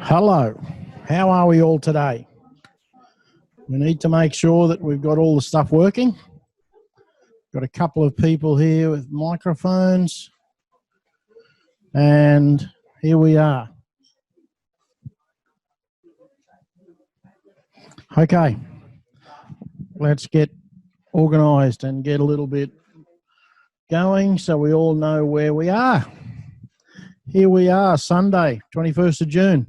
Hello, how are we all today? We need to make sure that we've got all the stuff working. Got a couple of people here with microphones, and here we are. Okay, let's get organised and get a little bit going so we all know where we are. Here we are, Sunday, 21st of June,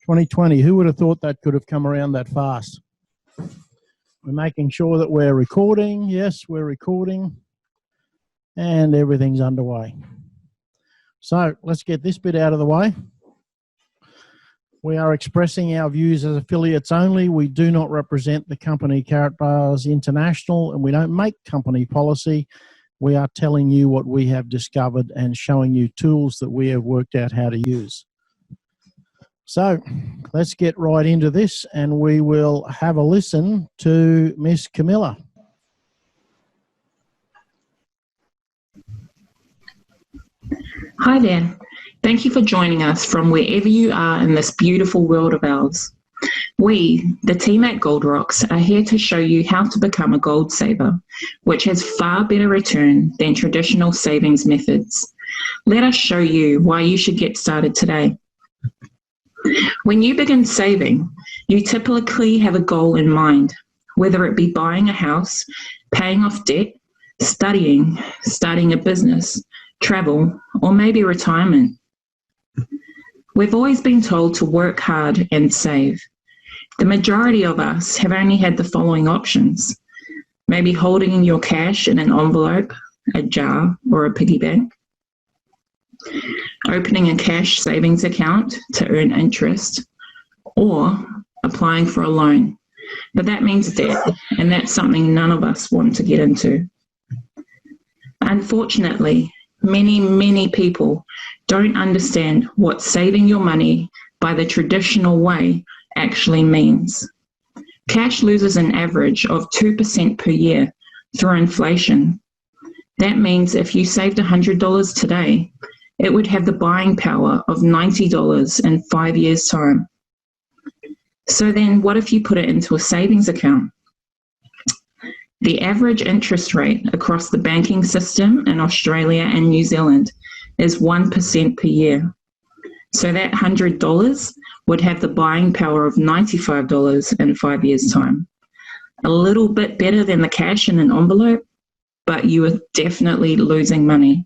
2020. Who would have thought that could have come around that fast? We're making sure that we're recording. Yes, we're recording. And everything's underway. So let's get this bit out of the way. We are expressing our views as affiliates only. We do not represent the company Karatbars International, and we don't make company policy. We are telling you what we have discovered and showing you tools that we have worked out how to use. So let's get right into this, and we will have a listen to Miss Camilla. Hi there. Thank you for joining us from wherever you are in this beautiful world of ours. We, the team at Gold Rocks, are here to show you how to become a gold saver, which has far better return than traditional savings methods. Let us show you why you should get started today. When you begin saving, you typically have a goal in mind, whether it be buying a house, paying off debt, studying, starting a business, travel, or maybe retirement. We've always been told to work hard and save. The majority of us have only had the following options: maybe holding your cash in an envelope, a jar, or a piggy bank, opening a cash savings account to earn interest, or applying for a loan. But that means debt, and that's something none of us want to get into. Unfortunately, many people don't understand what saving your money by the traditional way actually means. Cash loses an average of 2% per year through inflation. That means if you saved $100 today, it would have the buying power of $90 in 5 years' time. So then what if you put it into a savings account? The average interest rate across the banking system in Australia and New Zealand is 1% per year. So that $100 would have the buying power of $95 in 5 years' time. A little bit better than the cash in an envelope, but you are definitely losing money.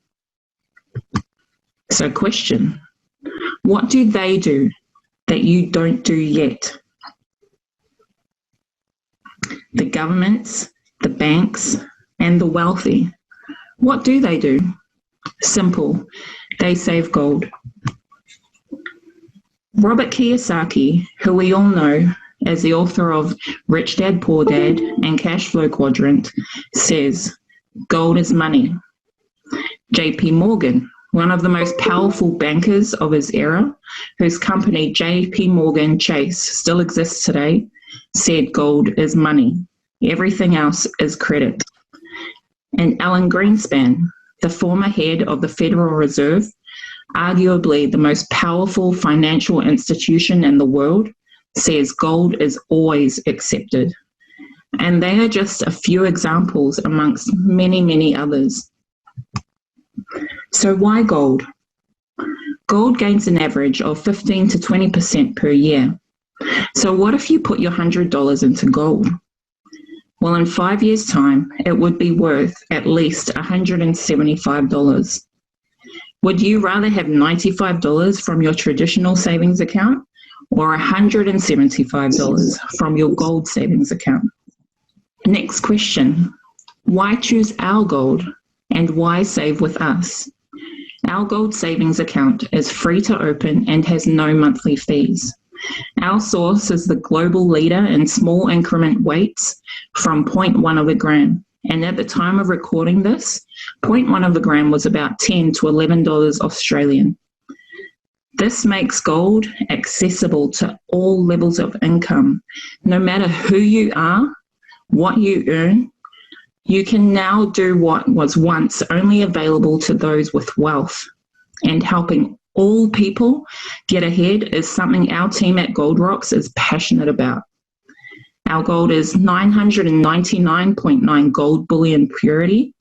So question, what do they do that you don't do yet? The governments, the banks, and the wealthy, what do they do? Simple, they save gold. Robert Kiyosaki, who we all know as the author of Rich Dad, Poor Dad and Cash Flow Quadrant, says, gold is money. JP Morgan, one of the most powerful bankers of his era, whose company JP Morgan Chase still exists today, said gold is money. Everything else is credit. And Alan Greenspan, the former head of the Federal Reserve, arguably the most powerful financial institution in the world, says gold is always accepted. And they are just a few examples amongst many others. So why gold? Gold gains an average of 15 to 20% per year. So what if you put your $100 into gold? Well, in 5 years' time, it would be worth at least $175. Would you rather have $95 from your traditional savings account or $175 from your gold savings account? Next question, why choose our gold and why save with us? Our gold savings account is free to open and has no monthly fees. Our source is the global leader in small increment weights from 0.1 of a gram. And at the time of recording this, 0.1 of a gram was about $10 to $11 Australian. This makes gold accessible to all levels of income. No matter who you are, what you earn, you can now do what was once only available to those with wealth, and helping all people get ahead is something our team at Gold Rocks is passionate about. Our gold is 999.9 gold bullion purity.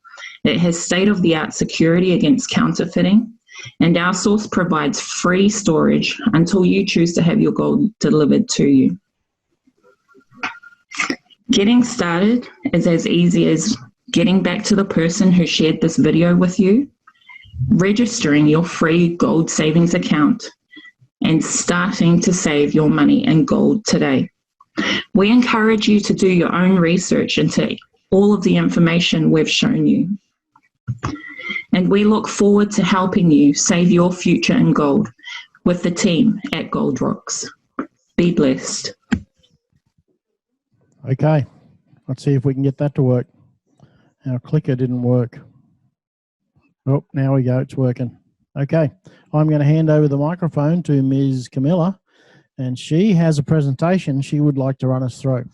It has state-of-the-art security against counterfeiting, and our source provides free storage until you choose to have your gold delivered to you. Getting started is as easy as getting back to the person who shared this video with you, registering your free gold savings account, and starting to save your money in gold today. We encourage you to do your own research into all of the information we've shown you. And we look forward to helping you save your future in gold with the team at Gold Rocks. Be blessed. Okay, let's see if we can get that to work. Our clicker didn't work. Oh, now we go, it's working. Okay, I'm going to hand over the microphone to Ms. Camilla, and she has a presentation she would like to run us through.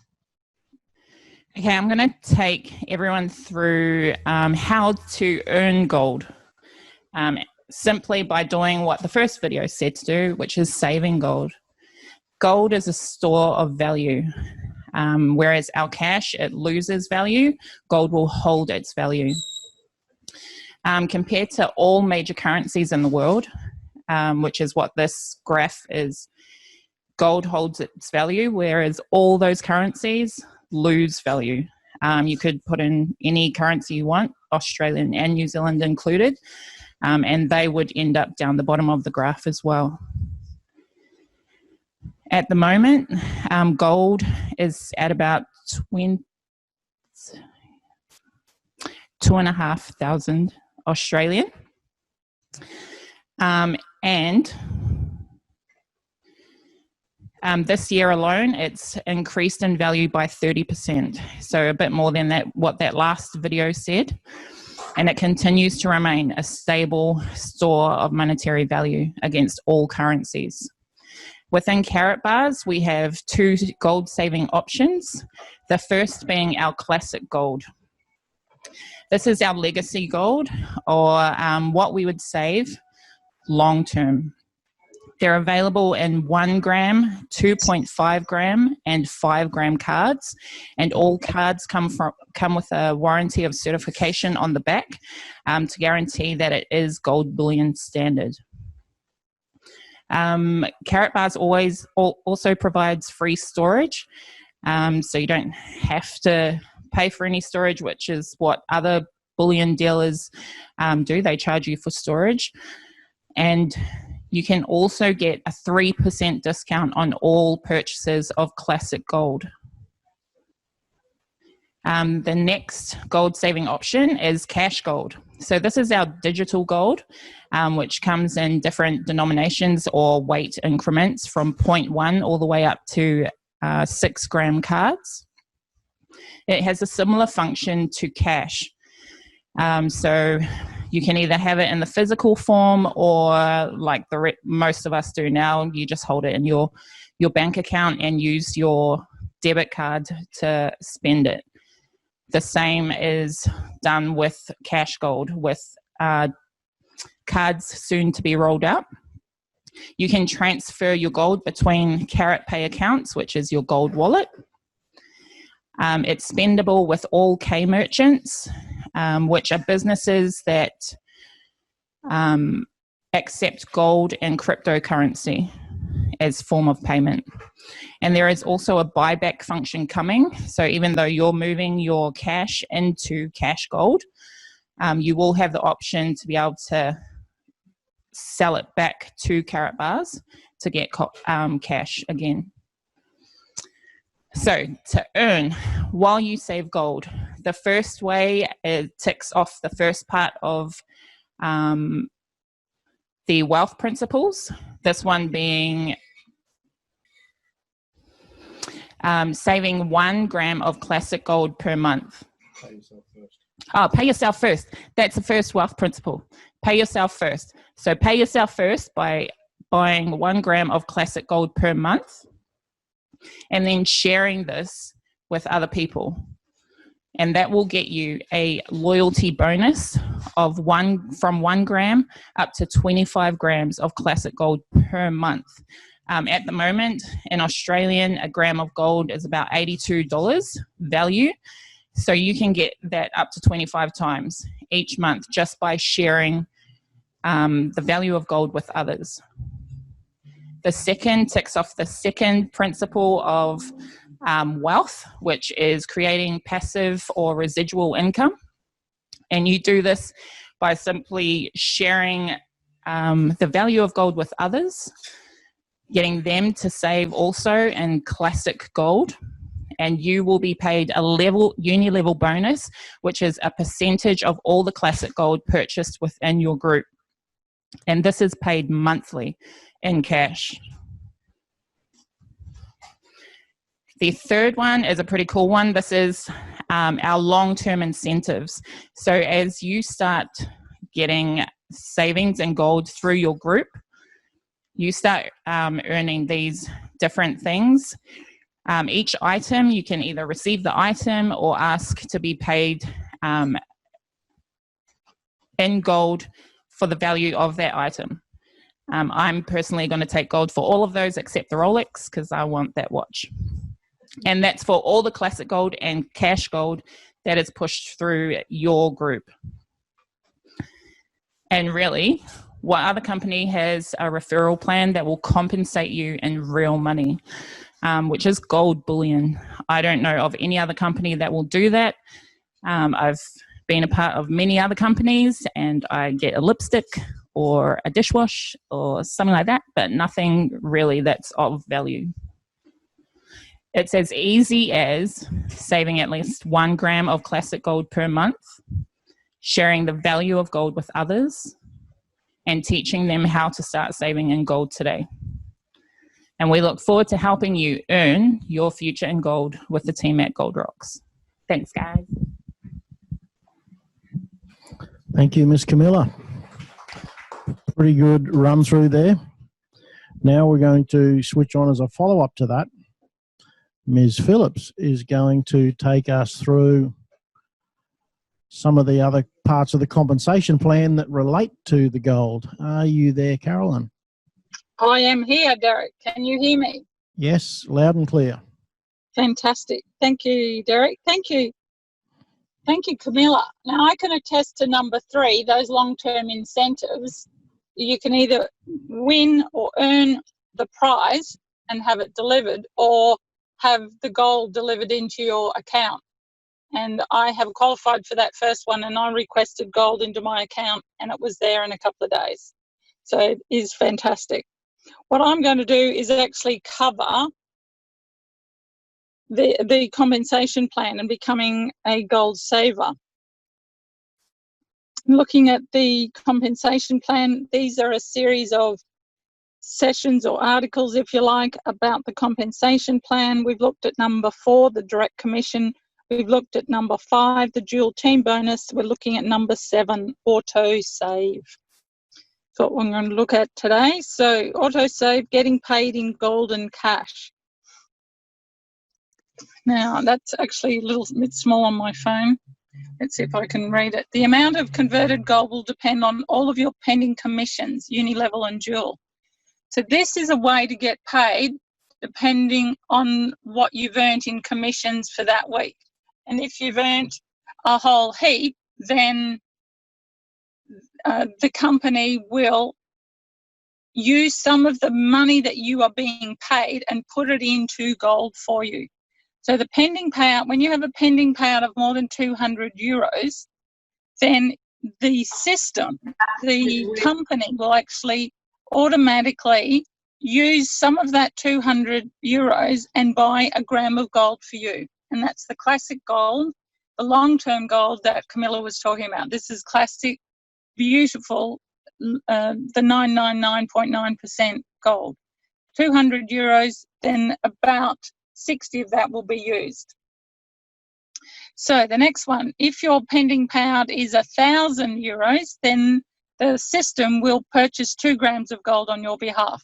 Okay, I'm going to take everyone through how to earn gold simply by doing what the first video said to do, which is saving gold. Gold is a store of value, whereas our cash, it loses value. Gold will hold its value. Compared to all major currencies in the world, which is what this graph is, gold holds its value, whereas all those currencies lose value. You could put in any currency you want, Australian and New Zealand included, and they would end up down the bottom of the graph as well. At the moment, gold is at about 2,500 Australian, and this year alone, it's increased in value by 30%, so a bit more than that, what that last video said, and it continues to remain a stable store of monetary value against all currencies. Within Carat Bars, we have two gold saving options, the first being our classic gold. This is our legacy gold, or what we would save long term. They're available in 1 gram, 2.5 gram, and 5 gram cards, and all cards come with a warranty of certification on the back to guarantee that it is gold bullion standard. Carat Bars also provides free storage, so you don't have to pay for any storage, which is what other bullion dealers do. They charge you for storage, and you can also get a 3% discount on all purchases of classic gold. The next gold saving option is cash gold. So this is our digital gold, which comes in different denominations or weight increments from 0.1 all the way up to 6 gram cards. It has a similar function to cash. So you can either have it in the physical form, or like most of us do now, you just hold it in your bank account and use your debit card to spend it. The same is done with cash gold, with cards soon to be rolled out. You can transfer your gold between Carat Pay accounts, which is your gold wallet. It's spendable with all K merchants, which are businesses that accept gold and cryptocurrency as form of payment. And there is also a buyback function coming. So even though you're moving your cash into cash gold, you will have the option to be able to sell it back to Carat Bars to get cash again. So to earn while you save gold, the first way, it ticks off the first part of the wealth principles, this one being saving 1 gram of classic gold per month. Pay yourself first. Oh, pay yourself first. That's the first wealth principle. Pay yourself first. So pay yourself first by buying 1 gram of classic gold per month, and then sharing this with other people. and that will get you a loyalty bonus of from 1 gram up to 25 grams of classic gold per month. At the moment, in Australian, a gram of gold is about $82 value. So you can get that up to 25 times each month just by sharing the value of gold with others. The second ticks off the second principle of wealth, which is creating passive or residual income. And you do this by simply sharing the value of gold with others, getting them to save also in classic gold, and you will be paid a uni-level bonus, which is a percentage of all the classic gold purchased within your group. And this is paid monthly in cash. The third one is a pretty cool one. This is our long-term incentives. So as you start getting savings in gold through your group, you start earning these different things. Each item, you can either receive the item or ask to be paid in gold for the value of that item. I'm personally going to take gold for all of those except the Rolex because I want that watch. And that's for all the classic gold and cash gold that is pushed through your group. And really, what other company has a referral plan that will compensate you in real money, which is gold bullion? I don't know of any other company that will do that. I've been a part of many other companies and I get a lipstick or a dishwash or something like that, but nothing really that's of value. It's as easy as saving at least 1 gram of classic gold per month, sharing the value of gold with others, and teaching them how to start saving in gold today. And we look forward to helping you earn your future in gold with the team at Gold Rocks. Thanks, guys. Thank you, Miss Camilla. Pretty good run through there. Now we're going to switch on as a follow-up to that. Ms. Phillips is going to take us through some of the other parts of the compensation plan that relate to the gold. Are you there, Carolyn? I am here, Derek. Can you hear me? Yes, loud and clear. Fantastic. Thank you, Derek. Thank you. Thank you, Camilla. Now, I can attest to number 3, those long-term incentives. You can either win or earn the prize and have it delivered, or have the gold delivered into your account. And I have qualified for that first one, and I requested gold into my account and it was there in a couple of days. So it is fantastic. What I'm going to do is actually cover the compensation plan and becoming a gold saver. Looking at the compensation plan, these are a series of sessions or articles, if you like, about the compensation plan. We've looked at number 4, the direct commission. We've looked at number 5, the dual team bonus. We're looking at number 7, auto save. That's what we're going to look at today. So auto save, getting paid in gold and cash. Now that's actually a little bit small on my phone. Let's see if I can read it. The amount of converted gold will depend on all of your pending commissions, uni-level and dual. So this is a way to get paid depending on what you've earned in commissions for that week. And if you've earned a whole heap, then the company will use some of the money that you are being paid and put it into gold for you. So the pending payout, when you have a pending payout of more than 200 euros, then the system, the company will actually automatically use some of that 200 euros and buy a gram of gold for you. And that's the classic gold, the long-term gold that Camilla was talking about. This is classic, beautiful, the 999.9% gold. 200 euros, then about 60 of that will be used. So the next one, if your pending payout is 1,000 euros, then the system will purchase 2 grams of gold on your behalf.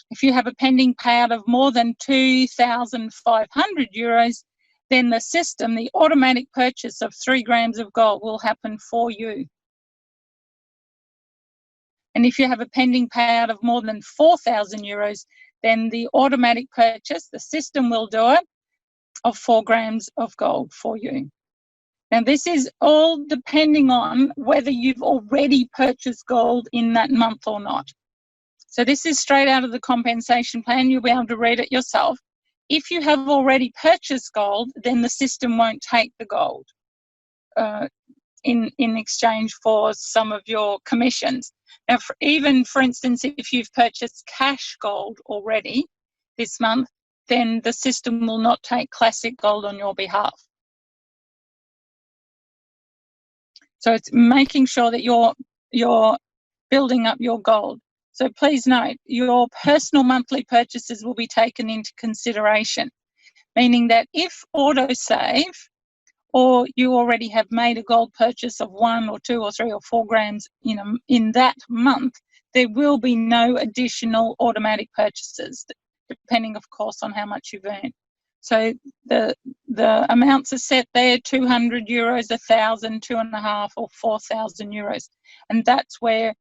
If you have a pending payout of more than 2,500 euros, then the system, the automatic purchase of 3 grams of gold will happen for you. And if you have a pending payout of more than 4,000 euros, then the automatic purchase, the system will do it, of 4 grams of gold for you. Now, this is all depending on whether you've already purchased gold in that month or not. So this is straight out of the compensation plan. You'll be able to read it yourself. If you have already purchased gold, then the system won't take the gold in exchange for some of your commissions. Now, for instance, if you've purchased cash gold already this month, then the system will not take classic gold on your behalf. So it's making sure that you're building up your gold. So please note, your personal monthly purchases will be taken into consideration, meaning that if autosave, or you already have made a gold purchase of 1 or 2 or 3 or 4 grams in that month, there will be no additional automatic purchases, depending, of course, on how much you've earned. So the amounts are set there: 200 euros, 1,000, 2.5, or 4,000 euros, and that's where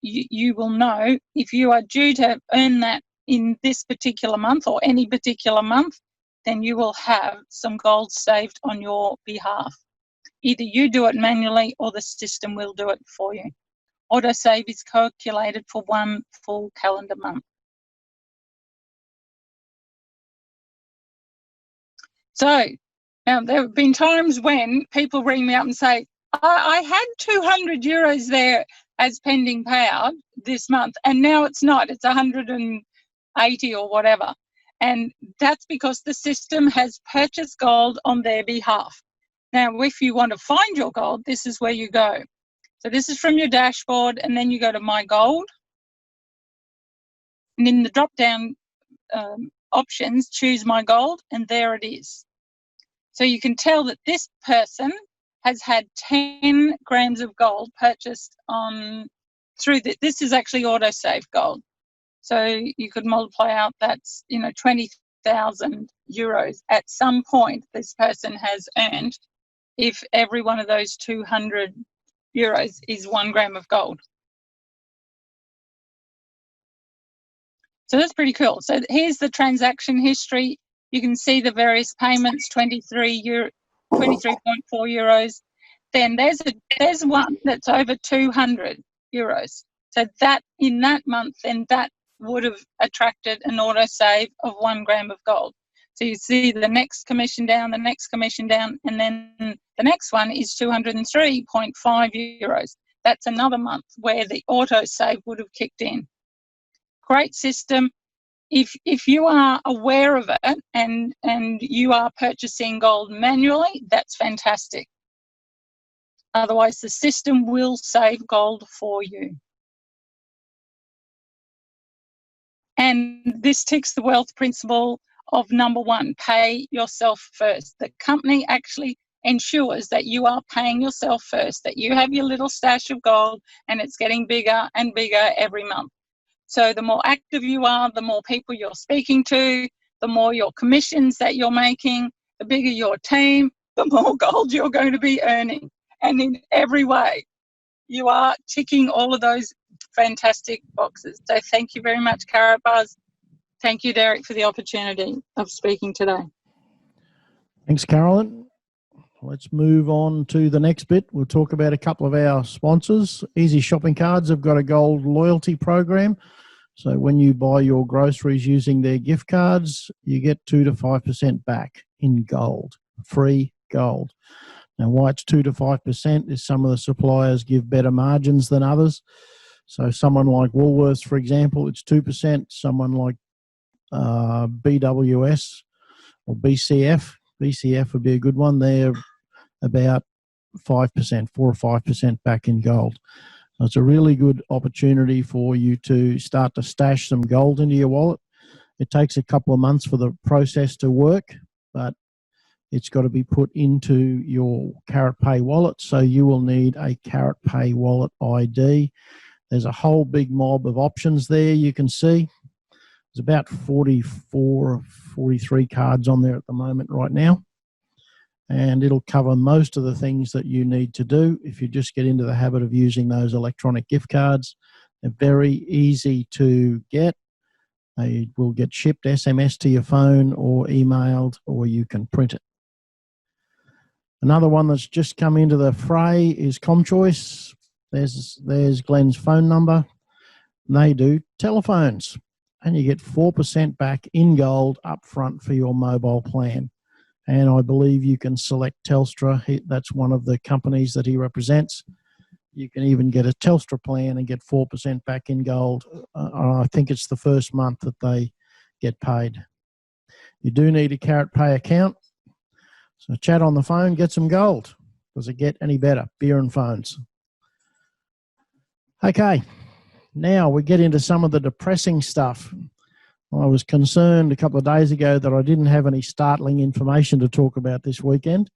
you will know if you are due to earn that in this particular month or any particular month. Then you will have some gold saved on your behalf. Either you do it manually or the system will do it for you. Autosave is calculated for 1 full calendar month. So now there have been times when people ring me up and say, I had 200 euros there as pending payout this month, and now it's not, it's 180 or whatever. And that's because the system has purchased gold on their behalf. Now, if you want to find your gold, this is where you go. So this is from your dashboard, and then you go to My Gold. And in the drop-down options, choose My Gold, and there it is. So you can tell that this person has had 10 grams of gold purchased this is actually autosave gold. So you could multiply out, that's 20,000 euros at some point this person has earned, if every one of those 200 euros is 1 gram of gold. So that's pretty cool. So here's the transaction history. You can see the various payments: 23.4 euros. Then there's one that's over 200 euros. So that in that month, then that would have attracted an autosave of 1 gram of gold. So you see the next commission down, the next commission down, and then the next one is 203.5 euros. That's another month where the autosave would have kicked in. Great system. If you are aware of it and you are purchasing gold manually, that's fantastic. Otherwise, the system will save gold for you. And this ticks the wealth principle of number 1, pay yourself first. The company actually ensures that you are paying yourself first, that you have your little stash of gold and it's getting bigger and bigger every month. So the more active you are, the more people you're speaking to, the more your commissions that you're making, the bigger your team, the more gold you're going to be earning. And in every way, you are ticking all of those fantastic boxes. So thank you very much, Carrot Buzz. Thank you, Derek, for the opportunity of speaking today. Thanks, Carolyn. Let's move on to the next bit. We'll talk about a couple of our sponsors. Easy Shopping Cards have got a gold loyalty program. So when you buy your groceries using their gift cards, you get 2 to 5% back in gold, free gold. Now, why it's 2 to 5% is some of the suppliers give better margins than others. So someone like Woolworths, for example, it's 2%. Someone like BWS or BCF would be a good one. They're about 5%, 4 or 5% back in gold. So it's a really good opportunity for you to start to stash some gold into your wallet. It takes a couple of months for the process to work, but it's got to be put into your Carrot Pay wallet. So you will need a Carrot Pay wallet ID. There's a whole big mob of options there you can see. There's about 44, 43 cards on there at the moment right now. And it'll cover most of the things that you need to do if you just get into the habit of using those electronic gift cards. They're very easy to get. They will get shipped SMS to your phone or emailed, or you can print it. Another one that's just come into the fray is ComChoice. There's Glenn's phone number. They do telephones, and you get 4% back in gold up front for your mobile plan. And I believe you can select Telstra. That's one of the companies that he represents. You can even get a Telstra plan and get 4% back in gold. I think it's the first month that they get paid. You do need a Carrot Pay account. So chat on the phone, get some gold. Does it get any better? Beer and phones. Okay, now we get into some of the depressing stuff. I was concerned a couple of days ago that I didn't have any startling information to talk about this weekend,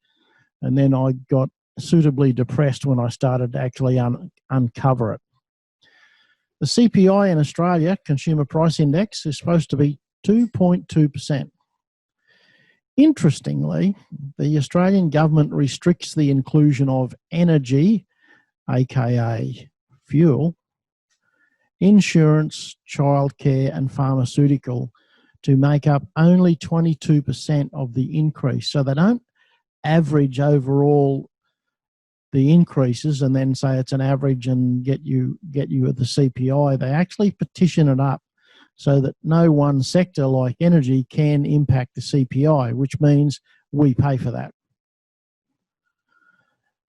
and then I got suitably depressed when I started to actually uncover it. The CPI in Australia, Consumer Price Index, is supposed to be 2.2%. Interestingly, the Australian government restricts the inclusion of energy, aka fuel, insurance, childcare and pharmaceutical to make up only 22% of the increase. So they don't average overall the increases and then say it's an average and get you at the CPI. They actually petition it up so that no one sector like energy can impact the CPI, which means we pay for that.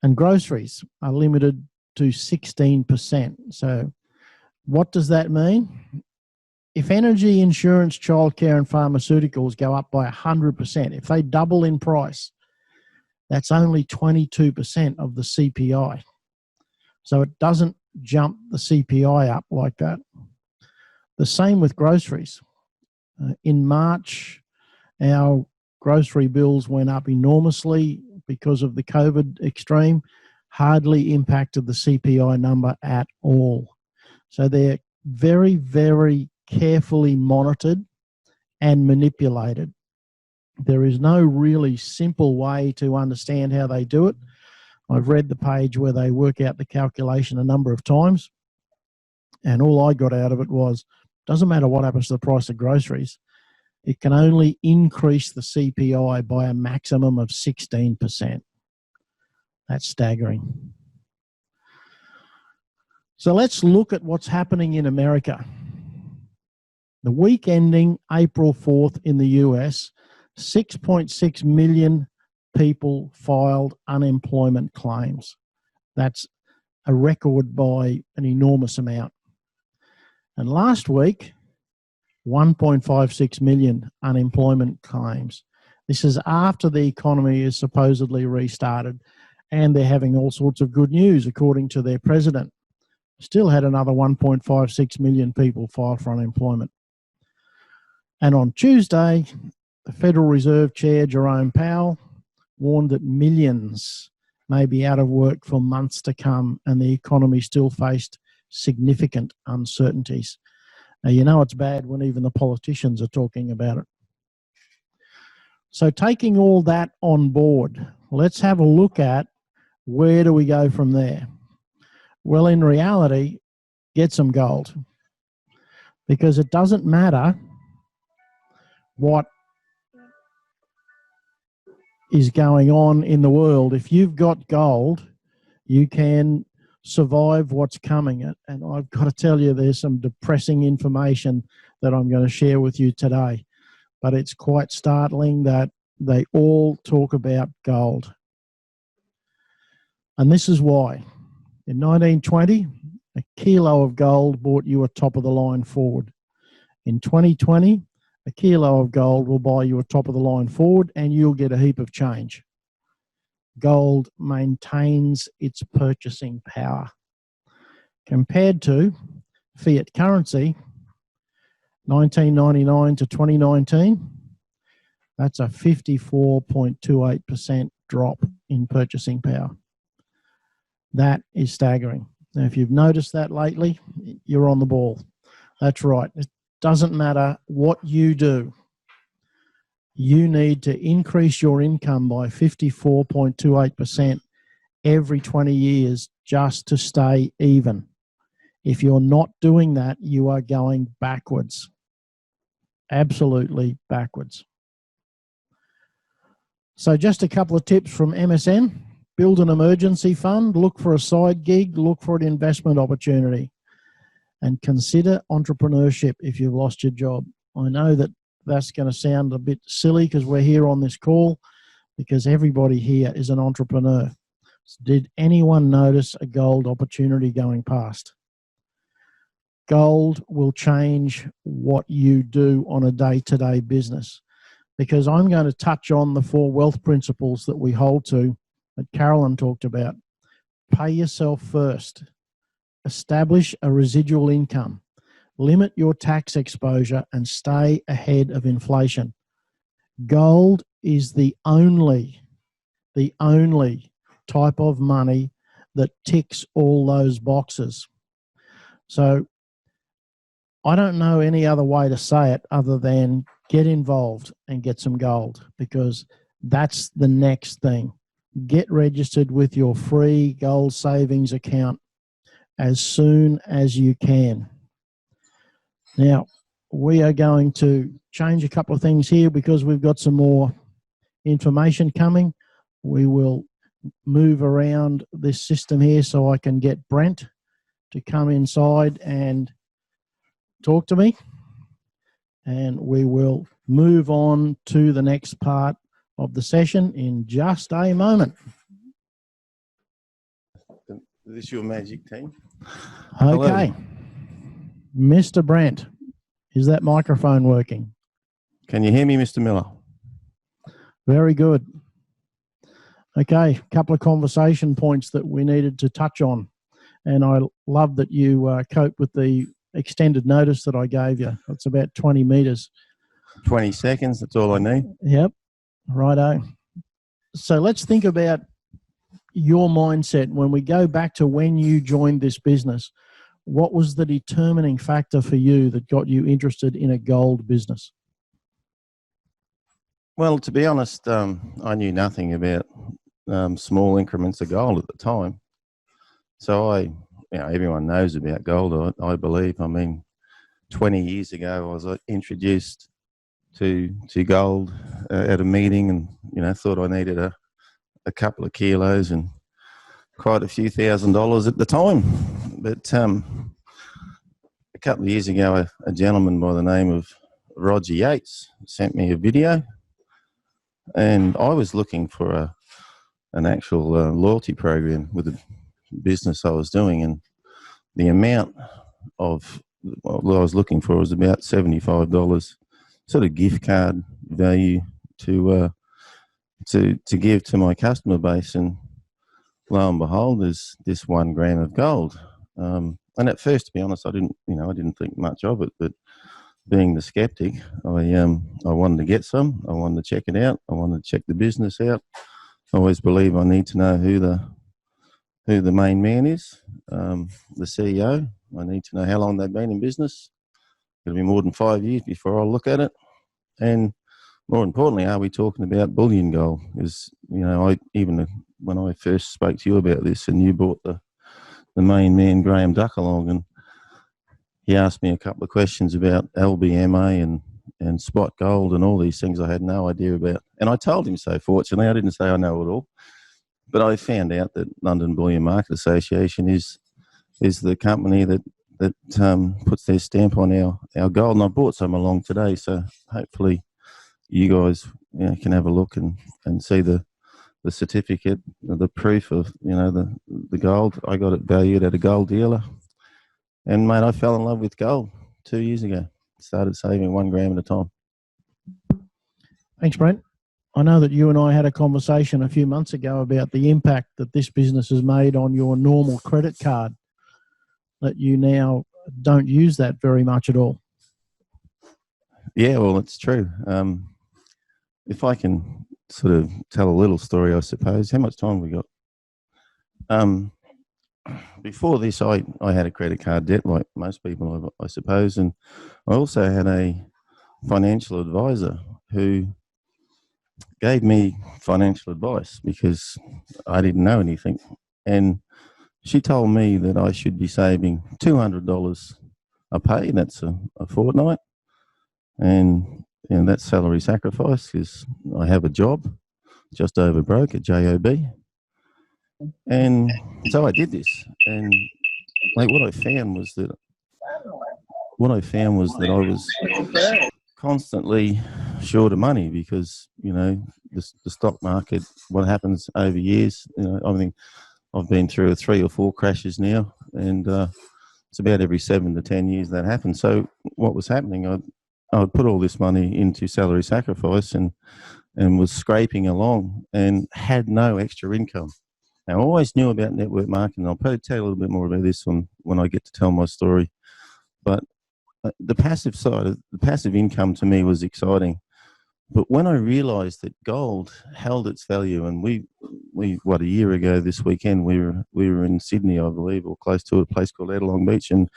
And groceries are limited to 16%. So what does that mean? If energy, insurance, childcare and pharmaceuticals go up by 100%, if they double in price, that's only 22% of the CPI. So it doesn't jump the CPI up like that. The same with groceries. In March, our grocery bills went up enormously because of the COVID extreme, hardly impacted the CPI number at all. So they're very, very carefully monitored and manipulated. There is no really simple way to understand how they do it. I've read the page where they work out the calculation a number of times, and all I got out of it was, doesn't matter what happens to the price of groceries, it can only increase the CPI by a maximum of 16%. That's staggering. So let's look at what's happening in America. The week ending April 4th in the US, 6.6 million people filed unemployment claims. That's a record by an enormous amount. And last week, 1.56 million unemployment claims. This is after the economy is supposedly restarted, and they're having all sorts of good news, according to their president. Still had another 1.56 million people file for unemployment. And on Tuesday, the Federal Reserve Chair, Jerome Powell, warned that millions may be out of work for months to come, and the economy still faced significant uncertainties. Now, you know it's bad when even the politicians are talking about it. So taking all that on board, let's have a look at where do we go from there. Well, in reality, get some gold, because it doesn't matter what is going on in the world. If you've got gold, you can survive what's coming. And I've got to tell you, there's some depressing information that I'm going to share with you today. But it's quite startling that they all talk about gold. And this is why. In 1920, a kilo of gold bought you a top-of-the-line Ford. In 2020, a kilo of gold will buy you a top-of-the-line Ford, and you'll get a heap of change. Gold maintains its purchasing power. Compared to fiat currency, 1999 to 2019, that's a 54.28% drop in purchasing power. That is staggering. Now, if you've noticed that lately, you're on the ball. That's right. doesn't matter what you do, you need to increase your income by 54.28% every 20 years just to stay even. If you're not doing that, you are going backwards. Absolutely backwards. So just a couple of tips from MSN. Build an emergency fund, look for a side gig, look for an investment opportunity, and consider entrepreneurship if you've lost your job. I know that that's going to sound a bit silly because we're here on this call, because everybody here is an entrepreneur. Did anyone notice a gold opportunity going past? Gold will change what you do on a day-to-day business, because I'm going to touch on the 4 wealth principles that we hold to that Carolyn talked about. Pay yourself first. Establish a residual income. Limit your tax exposure and stay ahead of inflation. Gold is the only type of money that ticks all those boxes. So I don't know any other way to say it other than get involved and get some gold, because that's the next thing. Get registered with your free gold savings account as soon as you can. Now, we are going to change a couple of things here because we've got some more information coming. We will move around this system here so I can get Brent to come inside and talk to me. And we will move on to the next part of the session in just a moment. Is this your magic team? Okay. Hello. Mr. Brent, is that microphone working? Can you hear me, Mr. Miller? Very good. Okay, a couple of conversation points that we needed to touch on. And I love that you coped with the extended notice that I gave you. It's about 20 metres. 20 seconds, that's all I need. Yep, righto. So let's think about your mindset when we go back to when you joined this business. What was the determining factor for you that got you interested in a gold business? Well, to be honest, I knew nothing about small increments of gold at the time. So everyone knows about gold, I believe. I mean, 20 years ago, I was introduced to gold at a meeting, and thought I needed a couple of kilos and quite a few $1,000s at the time. But a couple of years ago, a gentleman by the name of Roger Yates sent me a video, and I was looking for an actual loyalty program with the business I was doing, and the amount of what I was looking for was about $75, sort of gift card value to give to my customer base. And lo and behold, there's this 1 gram of gold. And at first, to be honest, I didn't think much of it. But being the skeptic, I wanted to get some. I wanted to check it out. I wanted to check the business out. I always believe I need to know who the main man is, the CEO. I need to know how long they've been in business. It'll be more than 5 years before I'll look at it. And more importantly, are we talking about bullion gold? Because, when I first spoke to you about this, and you brought the main man, Graham Duck, along, and he asked me a couple of questions about LBMA and spot gold and all these things I had no idea about. And I told him so, fortunately. I didn't say I know it all. But I found out that London Bullion Market Association is the company that puts their stamp on our gold. And I brought some along today, so hopefully you guys can have a look and see the certificate, the proof of the gold. I got it valued at a gold dealer, and mate, I fell in love with gold 2 years ago. Started saving 1 gram at a time. Thanks, Brent. I know that you and I had a conversation a few months ago about the impact that this business has made on your normal credit card, that you now don't use that very much at all. Yeah, well, it's true. If I can sort of tell a little story, I suppose. How much time have we got? before this, I had a credit card debt like most people, I suppose, and I also had a financial advisor who gave me financial advice because I didn't know anything. And she told me that I should be saving $200 a pay, that's a fortnight, and that's salary sacrifice because I have a job just over broke at JOB. And so I did this, and mate, what I found was that I was constantly short of money because, the stock market, what happens over years, I think I've been through 3 or 4 crashes now, and it's about every 7 to 10 years that happens. So what was happening, I would put all this money into salary sacrifice and was scraping along and had no extra income. Now, I always knew about network marketing. I'll probably tell you a little bit more about this when I get to tell my story. But the passive side, the passive income to me was exciting. But when I realized that gold held its value, and we a year ago this weekend, we were in Sydney, I believe, or close to a place called Long Beach, and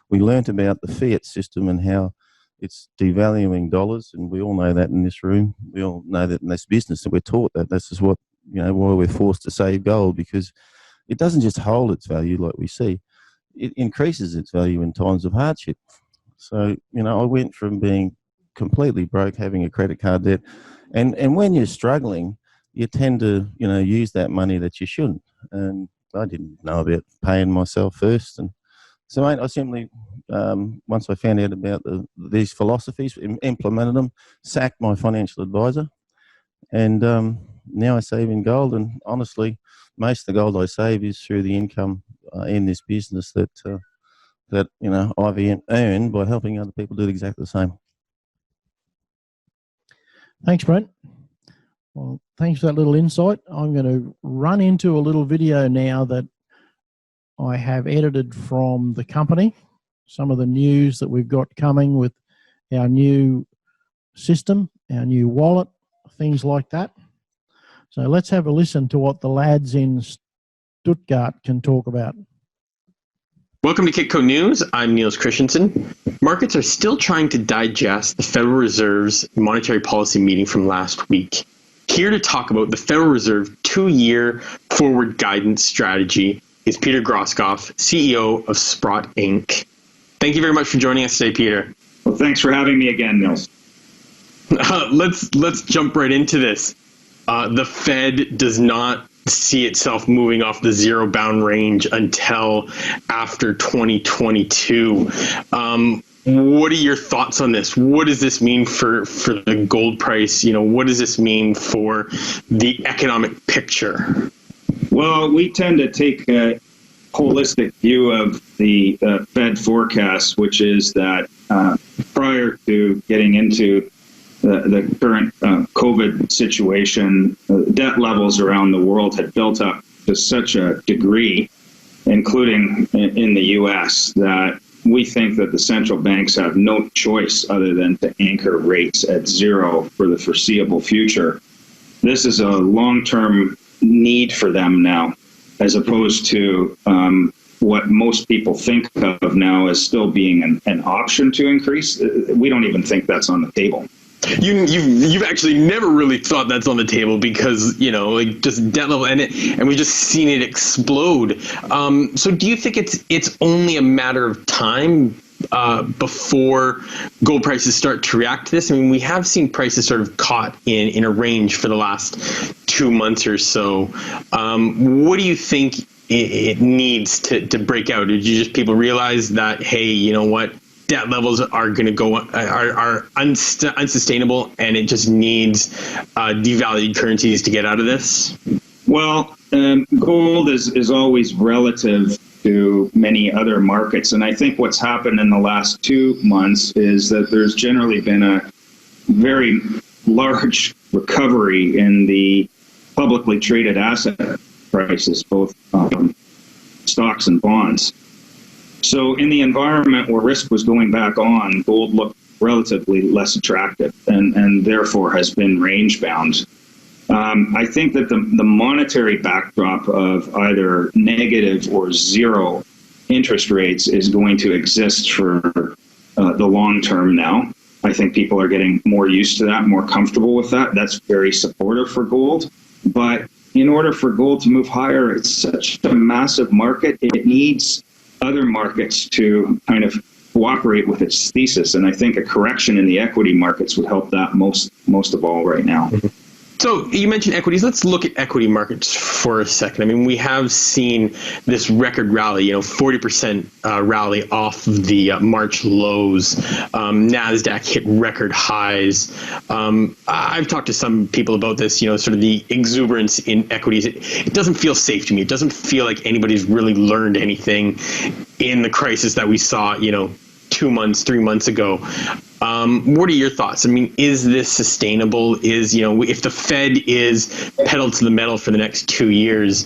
we learnt about the fiat system and how it's devaluing dollars, and we all know that in this room. We all know that in this business, and we're taught that. This is what, why we're forced to save gold, because it doesn't just hold its value like we see. It increases its value in times of hardship. So, I went from being completely broke, having a credit card debt, and when you're struggling, you tend to, use that money that you shouldn't. And I didn't know about paying myself first. And so, mate, I simply, once I found out about these philosophies, implemented them, sacked my financial advisor, and now I save in gold. And honestly, most of the gold I save is through the income in this business that I've earned by helping other people do exactly the same. Thanks, Brent. Well, thanks for that little insight. I'm going to run into a little video now that I have edited from the company, some of the news that we've got coming with our new system, our new wallet, things like that. So let's have a listen to what the lads in Stuttgart can talk about. Welcome to Kitco News. I'm Niels Christensen. Markets are still trying to digest the Federal Reserve's monetary policy meeting from last week. Here to talk about the Federal Reserve 2-year forward guidance strategy is Peter Groskopf, CEO of Sprott Inc. Thank you very much for joining us today, Peter. Well, thanks for having me again, Niels. Let's jump right into this. The Fed does not see itself moving off the zero bound range until after 2022. What are your thoughts on this? What does this mean for the gold price? What does this mean for the economic picture? Well, we tend to take a holistic view of the Fed forecast, which is that prior to getting into the current COVID situation, debt levels around the world had built up to such a degree, including in the U.S., that we think that the central banks have no choice other than to anchor rates at zero for the foreseeable future. This is a long-term need for them now, as opposed to what most people think of now as still being an option to increase. We don't even think that's on the table. You've actually never really thought that's on the table because, just debt level and we've just seen it explode. So do you think it's only a matter of time before gold prices start to react to this? I mean, we have seen prices sort of caught in a range for the last 2 months or so. What do you think it needs to break out? Did you just people realize that, hey, you know what? Debt levels are going to go are unsustainable, and it just needs devalued currencies to get out of this? Well, gold is always relative to many other markets, and I think what's happened in the last 2 months is that there's generally been a very large recovery in the publicly traded asset prices, both stocks and bonds. So in the environment where risk was going back on, gold looked relatively less attractive and therefore has been range bound. I think that the monetary backdrop of either negative or zero interest rates is going to exist for the long term now. I think people are getting more used to that, more comfortable with that. That's very supportive for gold. But in order for gold to move higher, it's such a massive market. It needs other markets to kind of cooperate with its thesis. And I think a correction in the equity markets would help that most of all right now. So you mentioned equities. Let's look at equity markets for a second. I mean, we have seen this record rally, 40% rally off of the March lows. NASDAQ hit record highs. I've talked to some people about this, sort of the exuberance in equities. It doesn't feel safe to me. It doesn't feel like anybody's really learned anything in the crisis that we saw, 2 months, 3 months ago. What are your thoughts? I mean, is this sustainable? If the Fed is pedal to the metal for the next 2 years,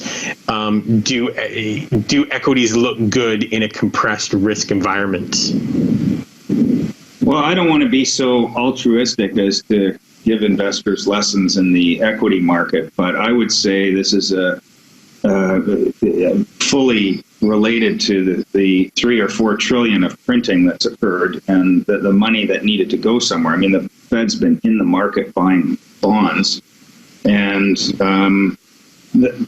do equities look good in a compressed risk environment? Well, I don't want to be so altruistic as to give investors lessons in the equity market, but I would say this is fully related to the 3 or 4 trillion of printing that's occurred and the money that needed to go somewhere. I mean, the Fed's been in the market buying bonds, and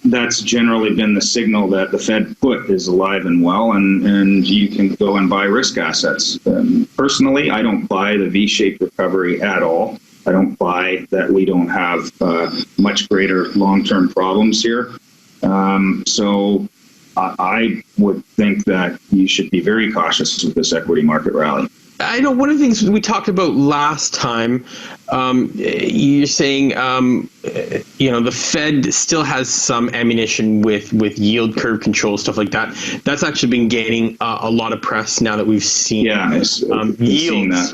that's generally been the signal that the Fed put is alive and well, and you can go and buy risk assets. Personally, I don't buy the V-shaped recovery at all. I don't buy that we don't have much greater long-term problems here. So I would think that you should be very cautious with this equity market rally. I know one of the things we talked about last time, you're saying, the Fed still has some ammunition with yield curve control, stuff like that. That's actually been gaining a lot of press now that we've seen yields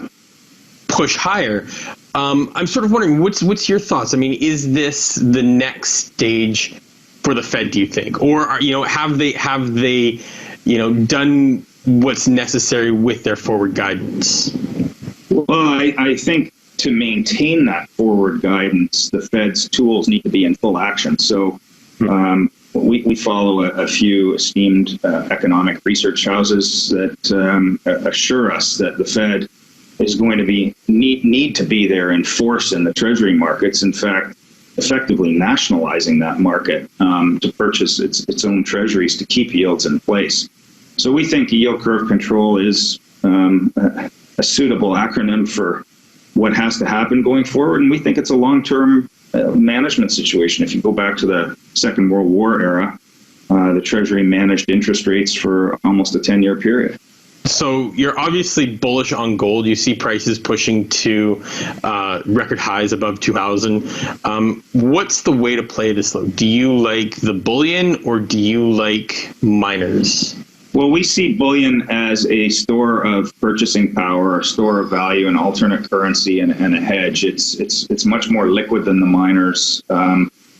push higher. I'm sort of wondering, what's your thoughts? I mean, is this the next stage for the Fed, do you think? Or have they done what's necessary with their forward guidance? Well, I think to maintain that forward guidance, the Fed's tools need to be in full action. So we follow a few esteemed economic research houses that assure us that the Fed is going to need to be there in force in the Treasury markets. In fact, effectively nationalizing that market to purchase its own treasuries to keep yields in place. So we think yield curve control is a suitable acronym for what has to happen going forward, and we think it's a long-term management situation. If you go back to the Second World War era, the Treasury managed interest rates for almost a 10-year period. So you're obviously bullish on gold. You see prices pushing to record highs above 2,000. What's the way to play this, though? Do you like the bullion or do you like miners? Well, we see bullion as a store of purchasing power, a store of value, an alternate currency, and a hedge. It's much more liquid than the miners.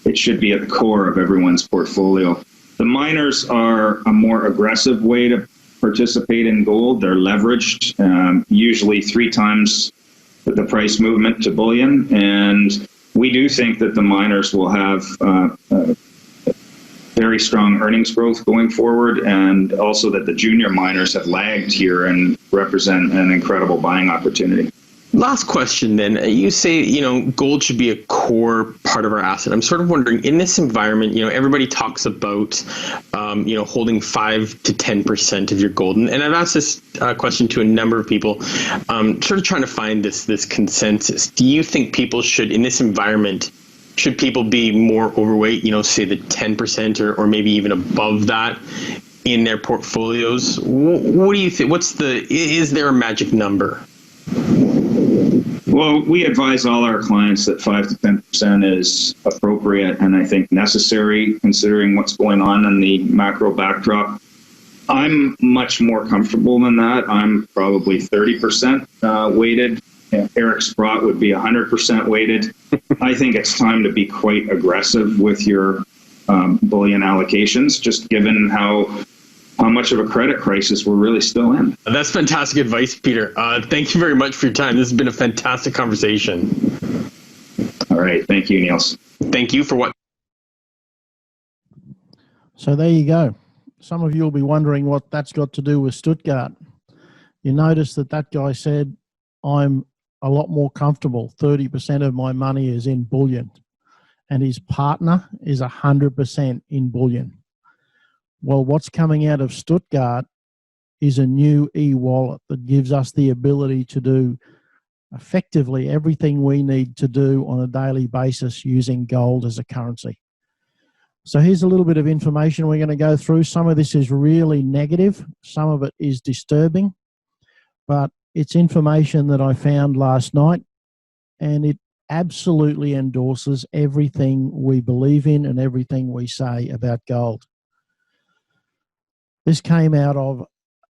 It should be at the core of everyone's portfolio. The miners are a more aggressive way to participate in gold. They're leveraged, usually 3 times the price movement to bullion. And we do think that the miners will have very strong earnings growth going forward, and also that the junior miners have lagged here and represent an incredible buying opportunity. Last question then. You say, gold should be a core part of our asset. I'm sort of wondering, in this environment, everybody talks about, holding 5 to 10% of your gold. And I've asked this question to a number of people, sort of trying to find this consensus. Do you think people should, in this environment, should people be more overweight, say the 10% or maybe even above that in their portfolios? What do you think? Is there a magic number? Well, we advise all our clients that 5 to 10% is appropriate and I think necessary considering what's going on in the macro backdrop. I'm much more comfortable than that. I'm probably 30% weighted. Eric Sprott would be 100% weighted. I think it's time to be quite aggressive with your bullion allocations, just given how much of a credit crisis we're really still in. That's fantastic advice, Peter. Thank you very much for your time. This has been a fantastic conversation. All right. Thank you, Niels. Thank you for what. So there you go. Some of you will be wondering what that's got to do with Stuttgart. You notice that that guy said, I'm a lot more comfortable. 30% of my money is in bullion. And his partner is 100% in bullion. Well, what's coming out of Stuttgart is a new e-wallet that gives us the ability to do effectively everything we need to do on a daily basis using gold as a currency. So here's a little bit of information we're going to go through. Some of this is really negative. Some of it is disturbing. But it's information that I found last night, and it absolutely endorses everything we believe in and everything we say about gold. This came out of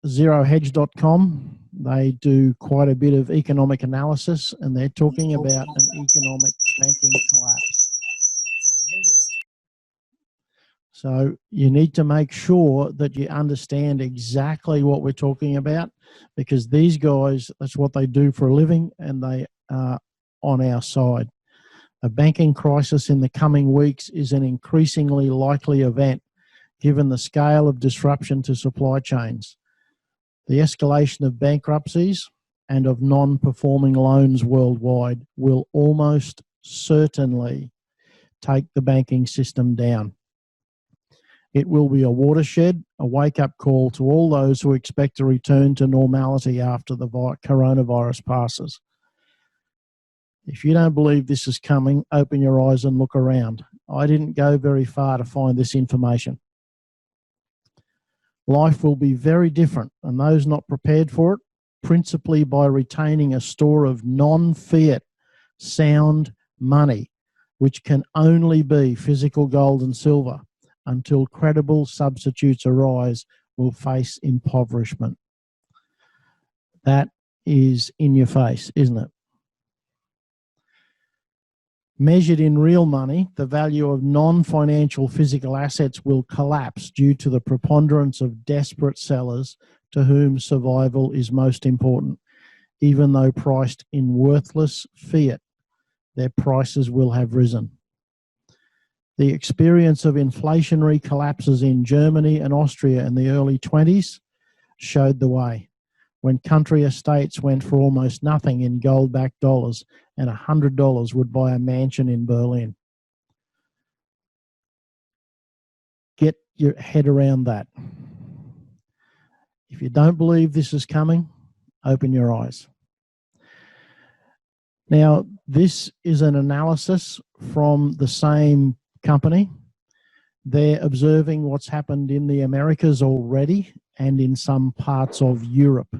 zerohedge.com. They do quite a bit of economic analysis, and they're talking about an economic banking collapse. So you need to make sure that you understand exactly what we're talking about, because these guys, that's what they do for a living, and they are on our side. A banking crisis in the coming weeks is an increasingly likely event, given the scale of disruption to supply chains. The escalation of bankruptcies and of non-performing loans worldwide will almost certainly take the banking system down. It will be a watershed, a wake-up call to all those who expect to return to normality after the coronavirus passes. If you don't believe this is coming, open your eyes and look around. I didn't go very far to find this information. Life will be very different, and those not prepared for it, principally by retaining a store of non-fiat sound money, which can only be physical gold and silver, until credible substitutes arise, will face impoverishment. That is in your face, isn't it? Measured in real money, the value of non-financial physical assets will collapse due to the preponderance of desperate sellers to whom survival is most important. Even though priced in worthless fiat, their prices will have risen. The experience of inflationary collapses in Germany and Austria in the early 20s showed the way, when country estates went for almost nothing in gold-backed dollars, and $100 would buy a mansion in Berlin. Get your head around that. If you don't believe this is coming, open your eyes. Now, this is an analysis from the same company. They're observing what's happened in the Americas already and in some parts of Europe.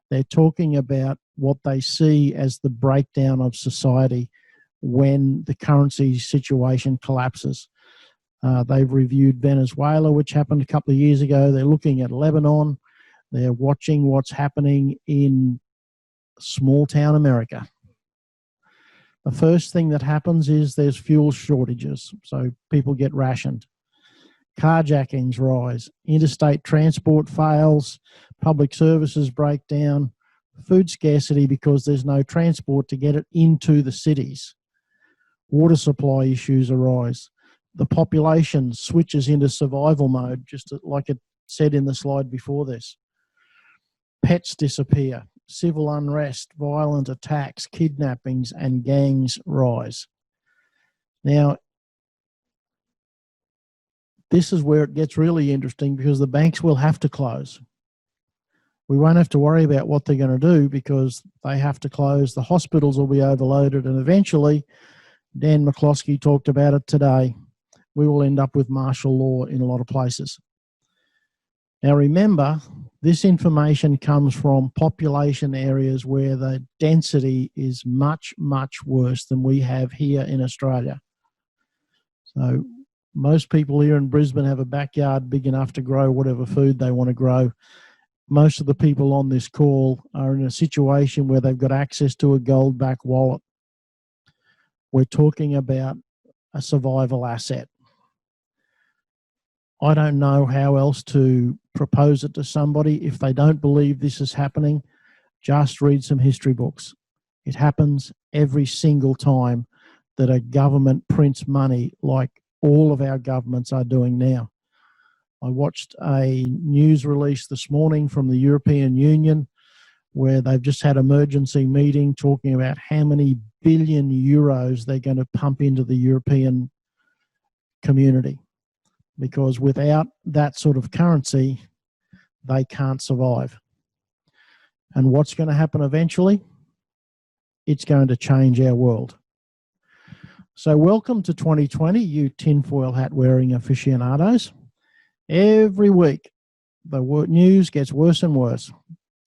They're talking about what they see as the breakdown of society when the currency situation collapses. They've reviewed Venezuela, which happened a couple of years ago. They're looking at Lebanon. They're watching what's happening in small town America. The first thing that happens is there's fuel shortages, so people get rationed. Carjackings rise, interstate transport fails, public services break down, food scarcity because there's no transport to get it into the cities. Water supply issues arise. The population switches into survival mode, just like it said in the slide before this. Pets disappear. Civil unrest, violent attacks, kidnappings, and gangs rise. Now, this is where it gets really interesting, because the banks will have to close. We won't have to worry about what they're going to do because they have to close. The hospitals will be overloaded, and eventually, Dan McCloskey talked about it today, we will end up with martial law in a lot of places. Now remember, this information comes from population areas where the density is much, much worse than we have here in Australia. So most people here in Brisbane have a backyard big enough to grow whatever food they want to grow. Most of the people on this call are in a situation where they've got access to a gold-backed wallet. We're talking about a survival asset. I don't know how else to propose it to somebody. If they don't believe this is happening, just read some history books. It happens every single time that a government prints money like all of our governments are doing now. I watched a news release this morning from the European Union where they've just had emergency meeting talking about how many billion euros they're going to pump into the European community, because without that sort of currency, they can't survive. And what's going to happen eventually? It's going to change our world. So welcome to 2020, you tinfoil hat wearing aficionados. Every week, the news gets worse and worse.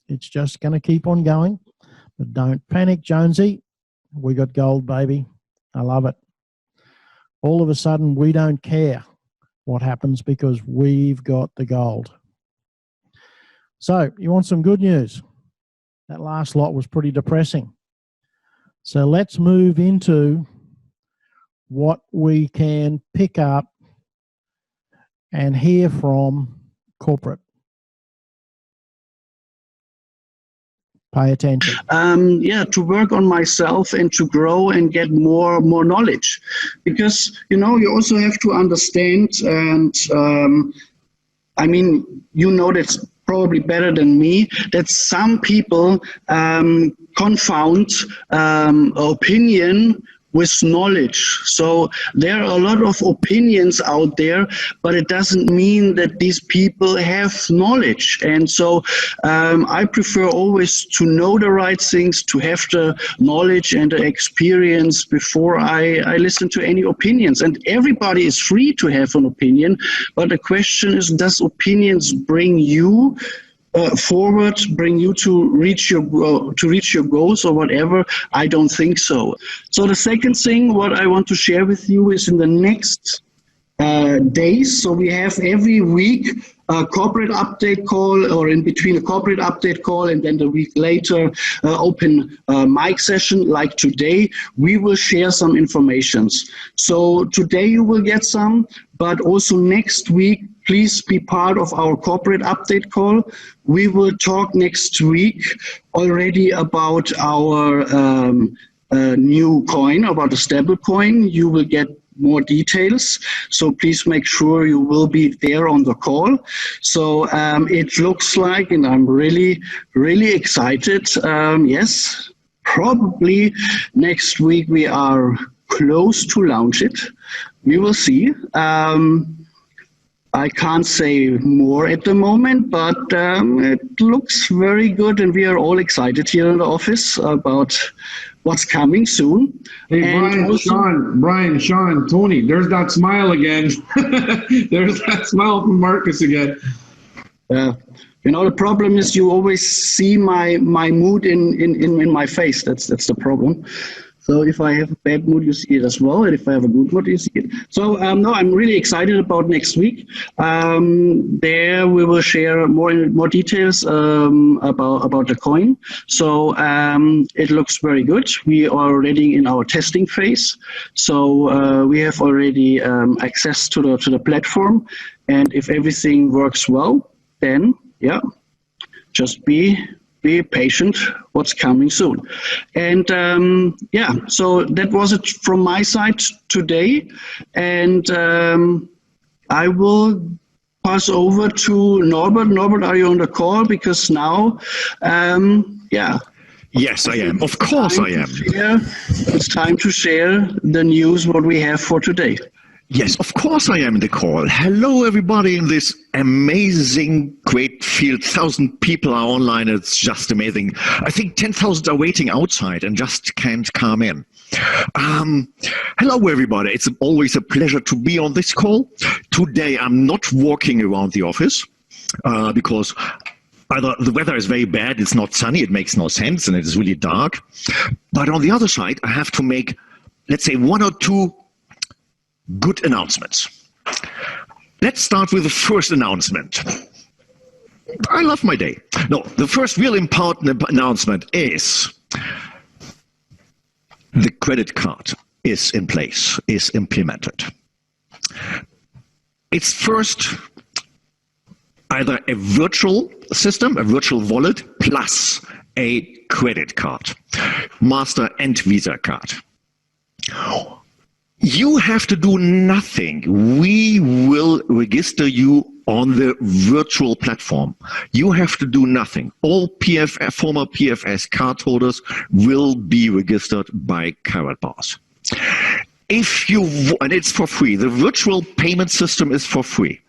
It's just going to keep on going. But don't panic, Jonesy. We got gold, baby. I love it. All of a sudden, we don't care what happens because we've got the gold. So, you want some good news? That last lot was pretty depressing. So let's move into what we can pick up and hear from corporate. Pay attention. To work on myself and to grow and get more knowledge, because you also have to understand, and that's probably better than me, that some people confound opinion with knowledge. So there are a lot of opinions out there, but it doesn't mean that these people have knowledge. And so I prefer always to know the right things, to have the knowledge and the experience before I listen to any opinions. And everybody is free to have an opinion, but the question is, does opinions bring you forward, bring you to reach your goals or whatever? I don't think so. So the second thing what I want to share with you is in the next days. So we have every week a corporate update call, or in between a corporate update call and then the week later open mic session like today. We will share some informations. So today you will get some, but also next week, please be part of our corporate update call. We will talk next week already about our new coin, about the stable coin. You will get more details, so please make sure you will be there on the call. So it looks like, and I'm really, really excited. Yes, probably next week we are close to launch it. We will see. I can't say more at the moment, but it looks very good, and we are all excited here in the office about what's coming soon. Hey, Brian, Sean, Tony, there's that smile again. There's that smile from Marcus again. The problem is you always see my mood in my face. That's the problem. So if I have a bad mood, you see it as well. And if I have a good mood, you see it. So no, I'm really excited about next week. There we will share more details about the coin. So it looks very good. We are already in our testing phase. So we have already access to the platform. And if everything works well, then yeah, just be patient, what's coming soon. And so that was it from my side today. And I will pass over to Norbert. Norbert, are you on the call? Because now, Yes, I am. Of course I am. It's time to share the news, what we have for today. Yes, of course I am in the call. Hello, everybody in this amazing, great field. 1,000 people are online. It's just amazing. I think 10,000 are waiting outside and just can't come in. Hello, everybody. It's always a pleasure to be on this call. Today, I'm not walking around the office because either the weather is very bad, it's not sunny, it makes no sense, and it is really dark. But on the other side, I have to make, let's say, one or two good announcements. Let's start with the first announcement. I love my day. No, the first real important announcement is the credit card is in place, is implemented. It's first either a virtual system, a virtual wallet, plus a credit card, Master and Visa card. You have to do nothing. We will register you on the virtual platform. You have to do nothing. All former PFS card holders will be registered by Karatbars. And it's for free. The virtual payment system is for free.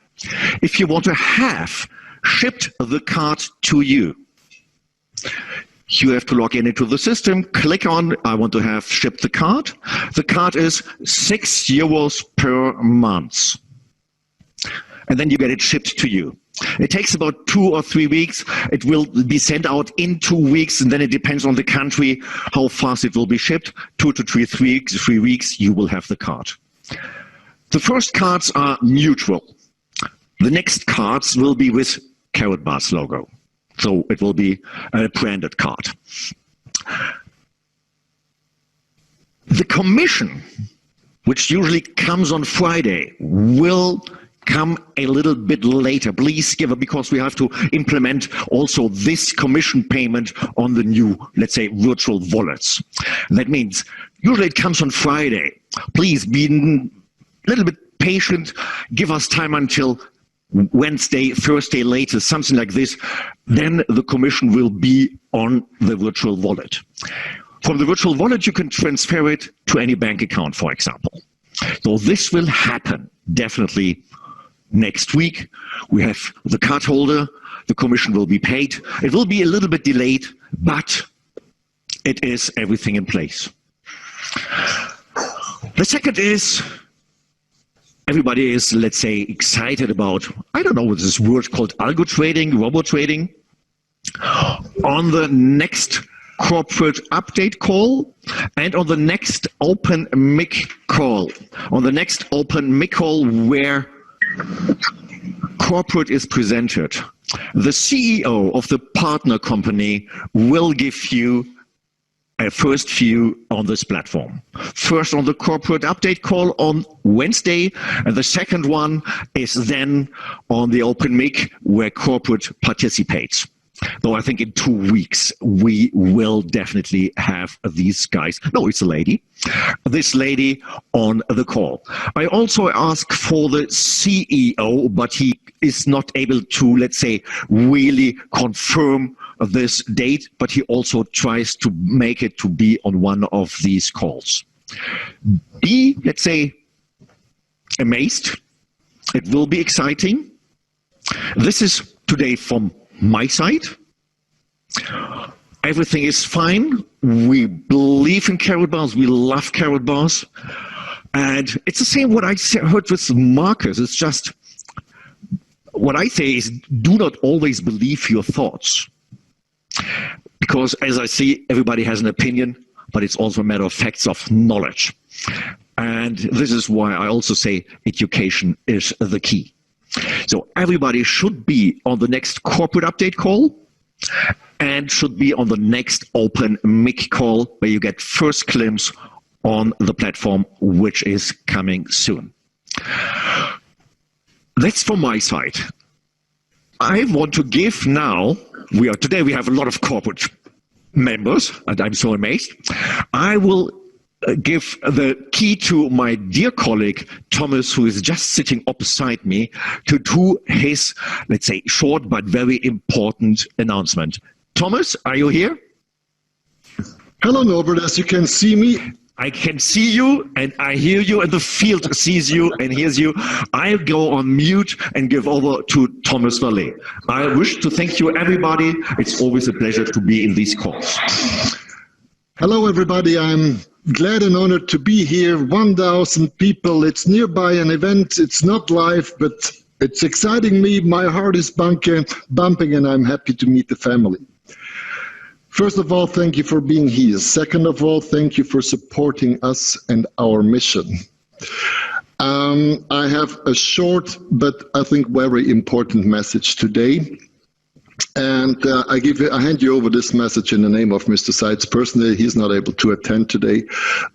If you want to have shipped the card to you, you have to log into the system, click on, I want to have shipped the card. The card is €6 per month. And then you get it shipped to you. It takes about 2 or 3 weeks. It will be sent out in 2 weeks, and then it depends on the country how fast it will be shipped. 2 to 3 weeks, you will have the card. The first cards are neutral. The next cards will be with Karatbars logo. So it will be a branded card. The commission, which usually comes on Friday, will come a little bit later. Please give it, because we have to implement also this commission payment on the new, let's say, virtual wallets. That means usually it comes on Friday. Please be a little bit patient. Give us time until Wednesday, Thursday latest, something like this. Then the commission will be on the virtual wallet. From the virtual wallet, you can transfer it to any bank account, for example. So this will happen definitely next week. We have the card holder, the commission will be paid. It will be a little bit delayed, but it is everything in place. The second is, everybody is, let's say, excited about, I don't know what this word called, algo trading, robo trading. On the next corporate update call and on the next open mic call. On the next open mic call where corporate is presented, the CEO of the partner company will give you a first view on this platform. First on the corporate update call on Wednesday, and the second one is then on the open mic where corporate participates. Though I think in 2 weeks we will definitely have these guys. No, it's a lady. This lady on the call. I also asked for the CEO, but he is not able to, let's say, really confirm this date, but he also tries to make it to be on one of these calls. Be, let's say, amazed. It will be exciting. This is today from my side. Everything is fine. We believe in Karatbars. We love Karatbars. And it's the same what I heard with Marcus. It's just, what I say is, do not always believe your thoughts. Because as I see, everybody has an opinion, but it's also a matter of facts of knowledge. And this is why I also say education is the key. So everybody should be on the next corporate update call and should be on the next open mic call where you get first glimpse on the platform, which is coming soon. That's from my side. I want to give now, today we have a lot of corporate members, and I'm so amazed. I will give the key to my dear colleague, Thomas, who is just sitting opposite me, to do his, let's say, short but very important announcement. Thomas, are you here? Hello, Norbert. As you can see me, I can see you and I hear you, and the field sees you and hears you. I'll go on mute and give over to Thomas Vallée. I wish to thank you, everybody. It's always a pleasure to be in these calls. Hello, everybody. I'm glad and honored to be here. 1,000 people. It's nearby an event. It's not live, but it's exciting me. My heart is bumping, and I'm happy to meet the family. First of all, thank you for being here. Second of all, thank you for supporting us and our mission. I have a short, but I think very important message today. And I hand you over this message in the name of Mr. Seitz personally. He's not able to attend today,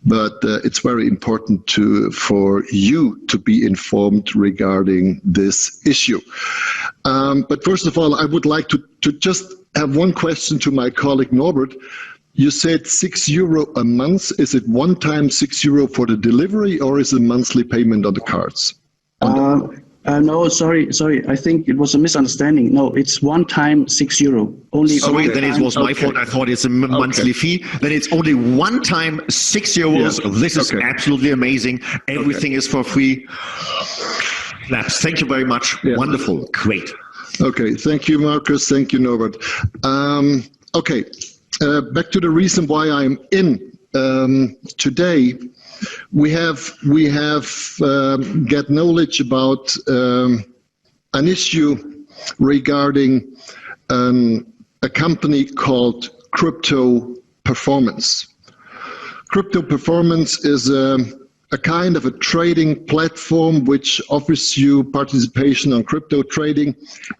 but it's very important for you to be informed regarding this issue. But first of all, I would like to just have one question to my colleague Norbert. You said €6 a month. Is it one time €6 for the delivery, or is it monthly payment on the cards? No, sorry. I think it was a misunderstanding. No, it's one time €6. Only. Sorry, then it was my fault. I thought it's a monthly fee. Then it's only one time €6. Yeah. This is absolutely amazing. Everything is for free. Claps. Thank you very much. Yeah. Wonderful. Great. Okay. Thank you, Marcus. Thank you, Norbert. Okay. Back to the reason why I'm in today. We have get knowledge about an issue regarding a company called Crypto Performance. Crypto Performance is a kind of a trading platform which offers you participation on crypto trading,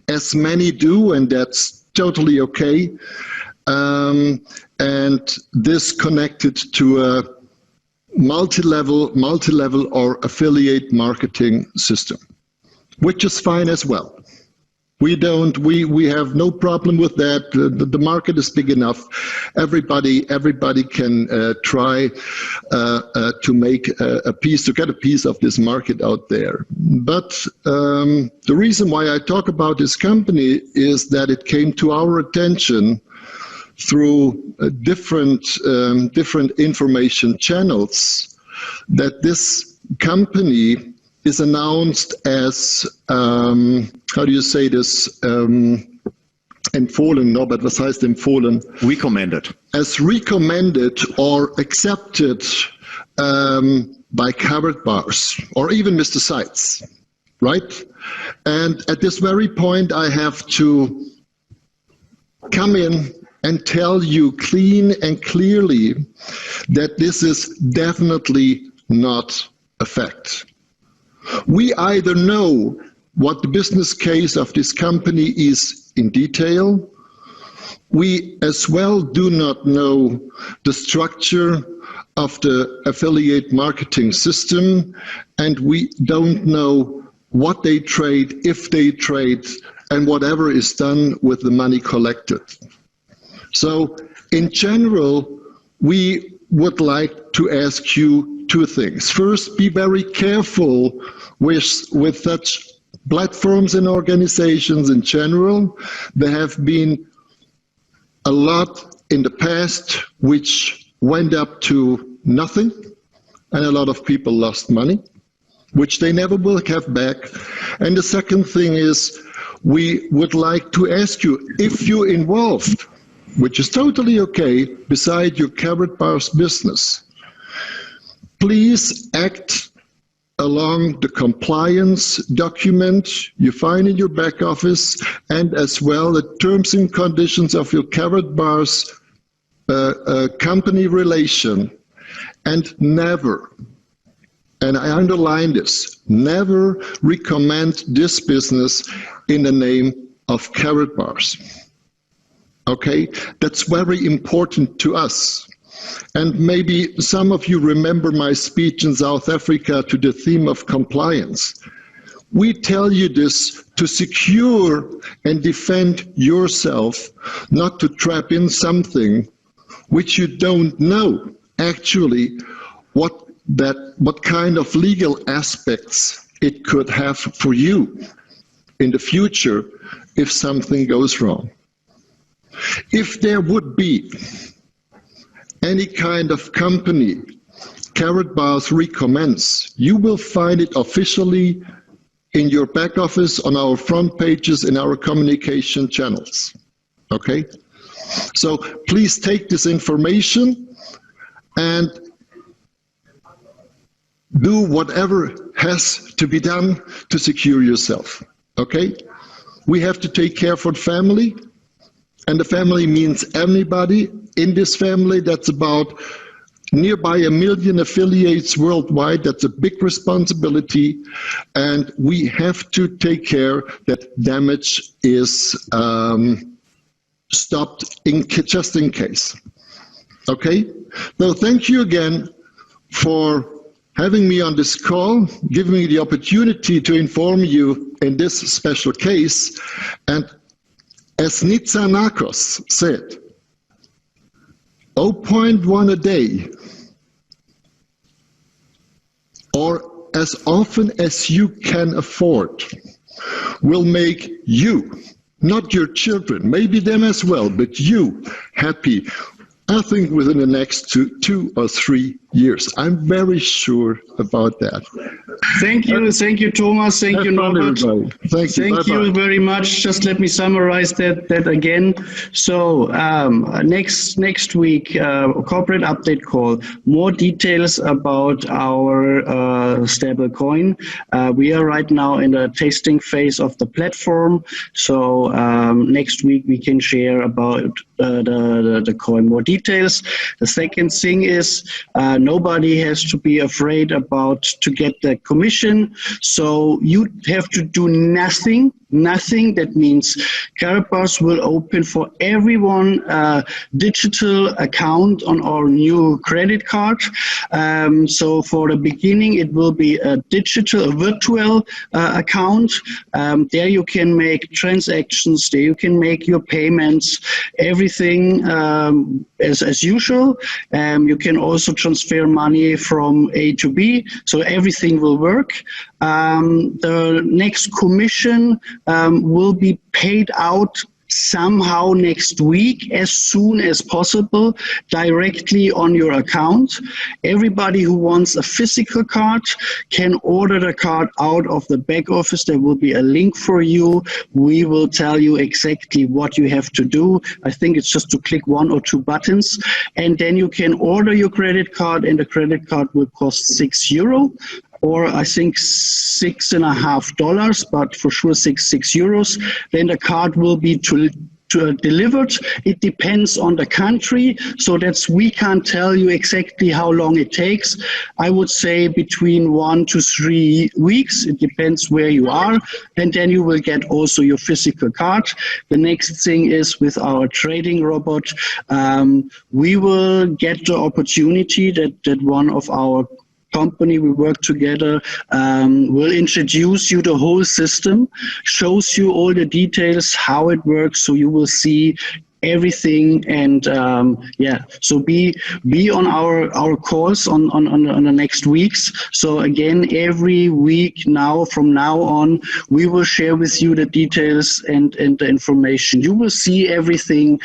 as many do, and that's totally okay. And this connected to a multi-level or affiliate marketing system, which is fine as well. We have no problem with that. The market is big enough. Everybody can try to make to get a piece of this market out there. But the reason why I talk about this company is that it came to our attention through different information channels, that this company is announced as, how do you say this, empfohlen, Norbert, was heißt empfohlen? Recommended. As recommended or accepted by covered bars, or even Mr. Seitz, right? And at this very point, I have to come in and tell you clean and clearly that this is definitely not a fact. We either know what the business case of this company is in detail. We as well do not know the structure of the affiliate marketing system, and we don't know what they trade, if they trade, and whatever is done with the money collected. So in general, we would like to ask you two things. First, be very careful with such platforms and organizations in general. There have been a lot in the past which went up to nothing, and a lot of people lost money, which they never will have back. And the second thing is, we would like to ask you, if you're involved, which is totally okay, beside your covered bars business, please act along the compliance document you find in your back office, and as well the terms and conditions of your covered bars company relation, and never, and I underline this, never recommend this business in the name of covered bars. Okay, that's very important to us. And maybe some of you remember my speech in South Africa to the theme of compliance. We tell you this to secure and defend yourself, not to trap in something which you don't know actually what kind of legal aspects it could have for you in the future if something goes wrong. If there would be any kind of company Carrot Bars recommends, you will find it officially in your back office, on our front pages, in our communication channels. Okay? So please take this information and do whatever has to be done to secure yourself. Okay? We have to take care for the family. And the family means everybody in this family. That's about nearby 1 million affiliates worldwide. That's a big responsibility. And we have to take care that damage is stopped just in case. Okay? So thank you again for having me on this call, giving me the opportunity to inform you in this special case. And as Nitsanakos said, zero point 0.1 a day, or as often as you can afford, will make you, not your children, maybe them as well, but you happy, I think within the next 2 or 3 years. I'm very sure about that. Thank you, Thomas. Thank you, Norbert. Thank you. Thank you very much. Just let me summarize that again. So next week, corporate update call. More details about our stable coin. We are right now in the testing phase of the platform. So next week we can share about the coin more details. The second thing is nobody has to be afraid about to get the commission. So you have to do nothing. That means Carapace will open for everyone a digital account on our new credit card. So for the beginning, it will be a virtual account. There you can make transactions, there you can make your payments, everything as usual. You can also transfer money from A to B, so everything will work. The next commission will be paid out somehow next week, as soon as possible, directly on your account. Everybody who wants a physical card can order the card out of the back office. There will be a link for you. We will tell you exactly what you have to do. I think it's just to click 1 or 2 buttons, and then you can order your credit card, and the credit card will cost €6. Or I think $6.50, but for sure €6. Then the card will be delivered. It depends on the country, so we can't tell you exactly how long it takes. I would say between 1 to 3 weeks. It depends where you are, and then you will get also your physical card. The next thing is with our trading robot, we will get the opportunity that one of our company we work together will introduce you the whole system, shows you all the details, how it works, so you will see everything. And so be on our calls on the next weeks. So again, every week from now on, we will share with you the details and the information. You will see everything.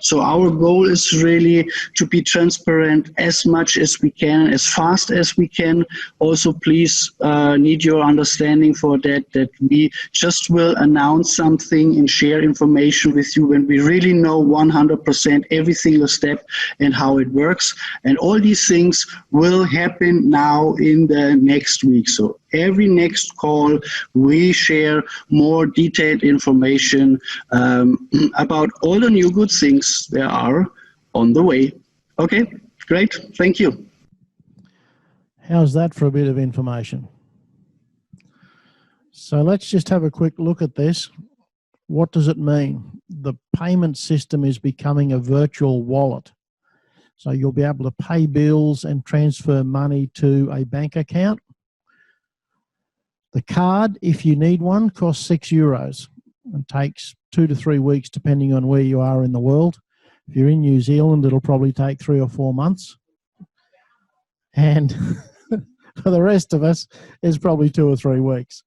So our goal is really to be transparent as much as we can, as fast as we can. Also, please need your understanding for that we just will announce something and share information with you when we really know 100% every single step and how it works. And all these things will happen now in the next week. So every next call, we share more detailed information about all the new good things there are on the way. Okay, great. Thank you. How's that for a bit of information? So let's just have a quick look at this. What does it mean? The payment system is becoming a virtual wallet. So you'll be able to pay bills and transfer money to a bank account. The card, if you need one, costs €6 and takes 2 to 3 weeks depending on where you are in the world. If you're in New Zealand, it'll probably take 3 or 4 months. And for the rest of us, it's probably 2 or 3 weeks.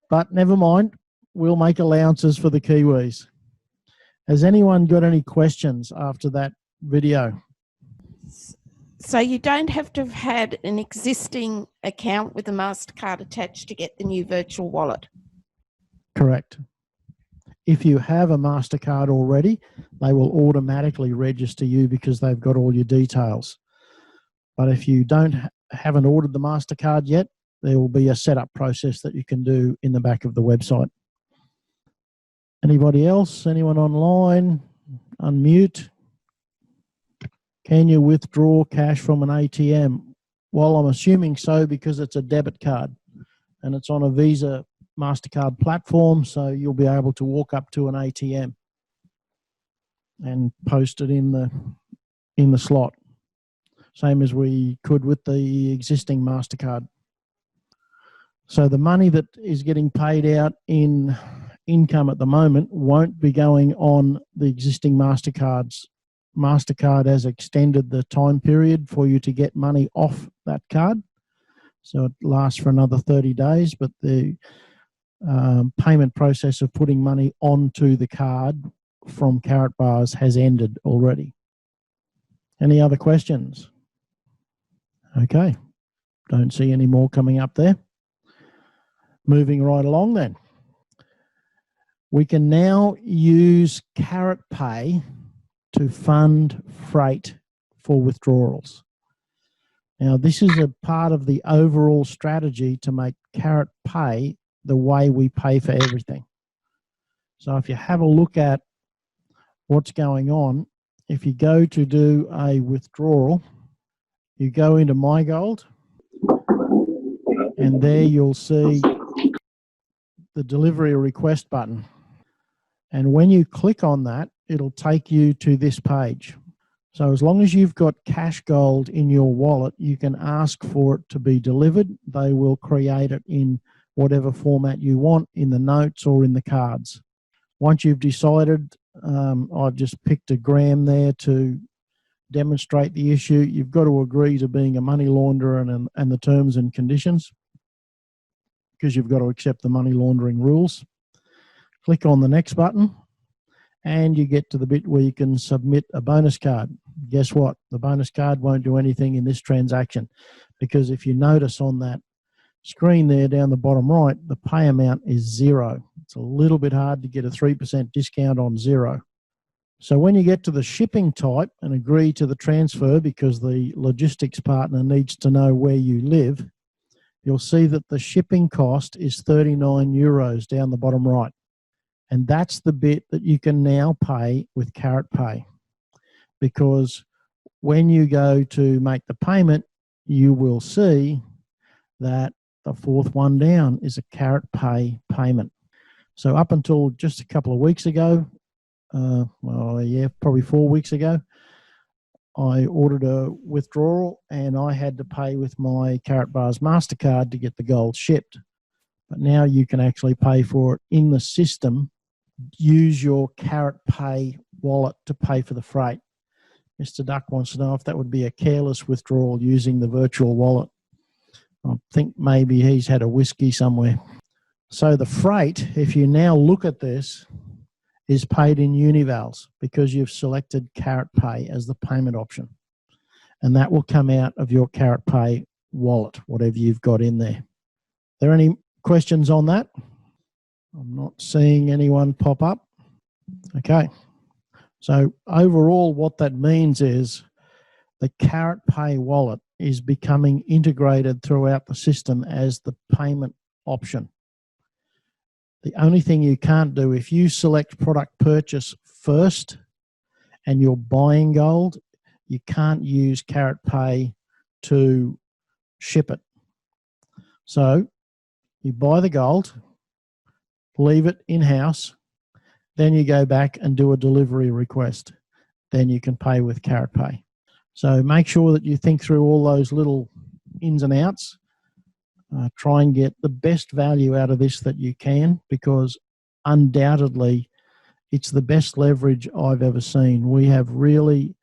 But never mind. We'll make allowances for the Kiwis. Has anyone got any questions after that video? So you don't have to have had an existing account with a MasterCard attached to get the new virtual wallet? Correct. If you have a MasterCard already, they will automatically register you because they've got all your details. But if you haven't ordered the MasterCard yet, there will be a setup process that you can do in the back of the website. Anybody else? Anyone online? Unmute. Can you withdraw cash from an ATM? Well, I'm assuming so because it's a debit card and it's on a Visa MasterCard platform, so you'll be able to walk up to an ATM and post it in the slot, same as we could with the existing MasterCard. So the money that is getting paid out in income at the moment won't be going on the existing MasterCards MasterCard has extended the time period for you to get money off that card. So it lasts for another 30 days, but the payment process of putting money onto the card from Carrot Bars has ended already. Any other questions? Okay, don't see any more coming up there. Moving right along then. We can now use Carrot Pay to fund freight for withdrawals. Now, this is a part of the overall strategy to make Carrot Pay the way we pay for everything. So if you have a look at what's going on, if you go to do a withdrawal, you go into My Gold, and there you'll see the delivery request button. And when you click on that, it'll take you to this page. So as long as you've got cash gold in your wallet, you can ask for it to be delivered. They will create it in whatever format you want, in the notes or in the cards. Once you've decided, I've just picked a gram there to demonstrate the issue. You've got to agree to being a money launderer and the terms and conditions, because you've got to accept the money laundering rules. Click on the next button, and you get to the bit where you can submit a bonus card. Guess what? The bonus card won't do anything in this transaction, because if you notice on that screen there down the bottom right, the pay amount is 0. It's a little bit hard to get a 3% discount on 0. So when you get to the shipping type and agree to the transfer, because the logistics partner needs to know where you live, you'll see that the shipping cost is €39 down the bottom right. And that's the bit that you can now pay with Carrot Pay. Because when you go to make the payment, you will see that the fourth one down is a Carrot Pay payment. So up until just a couple of weeks ago, probably 4 weeks ago, I ordered a withdrawal and I had to pay with my Carrot Bars MasterCard to get the gold shipped. But now you can actually pay for it in the system. Use your Carrot Pay wallet to pay for the freight. Mr. Duck wants to know if that would be a careless withdrawal using the virtual wallet. I think maybe he's had a whiskey somewhere. So the freight, if you now look at this, is paid in Univals because you've selected Carrot Pay as the payment option. And that will come out of your Carrot Pay wallet, whatever you've got in there. Are there any questions on that? I'm not seeing anyone pop up. Okay. So overall, what that means is the Carrot Pay wallet is becoming integrated throughout the system as the payment option. The only thing you can't do, if you select product purchase first and you're buying gold, you can't use Carrot Pay to ship it. So you buy the gold, leave it in-house, then you go back and do a delivery request. Then you can pay with Carrot Pay. So make sure that you think through all those little ins and outs. Try and get the best value out of this that you can, because undoubtedly it's the best leverage I've ever seen. We have really